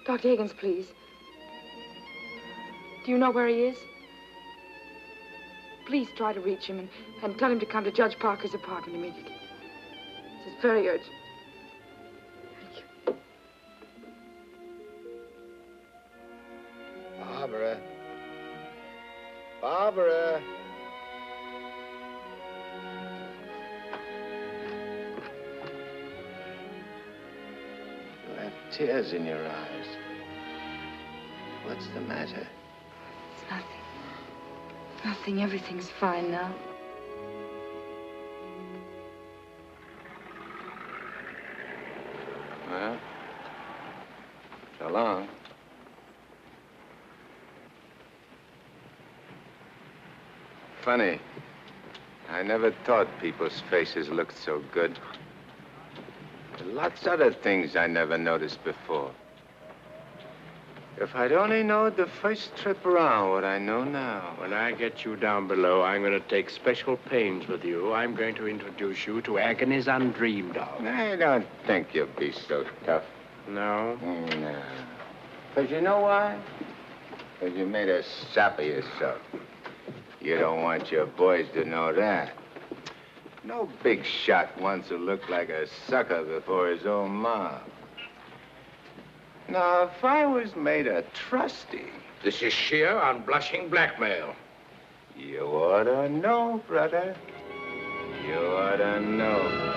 P: Dr. Higgins, please. Do you know where he is? Please try to reach him and tell him to come to Judge Parker's apartment immediately. This is very urgent.
A: Barbara. Barbara.
L: You have tears in your eyes. What's the matter?
P: It's nothing. Nothing. Everything's fine now.
J: Well, so long. Funny. I never thought people's faces looked so good. There are lots of other things I never noticed before. If I'd only known the first trip around what I know now.
G: When I get you down below, I'm going to take special pains with you. I'm going to introduce you to agonies undreamed of.
J: I don't think you'll be so tough.
G: No?
J: No. Because you know why? Because you made a sap of yourself. You don't want your boys to know that. No big shot wants to look like a sucker before his own mom. Now, if I was made a trustee...
G: This is sheer, unblushing blackmail.
J: You ought to know, brother. You ought to know.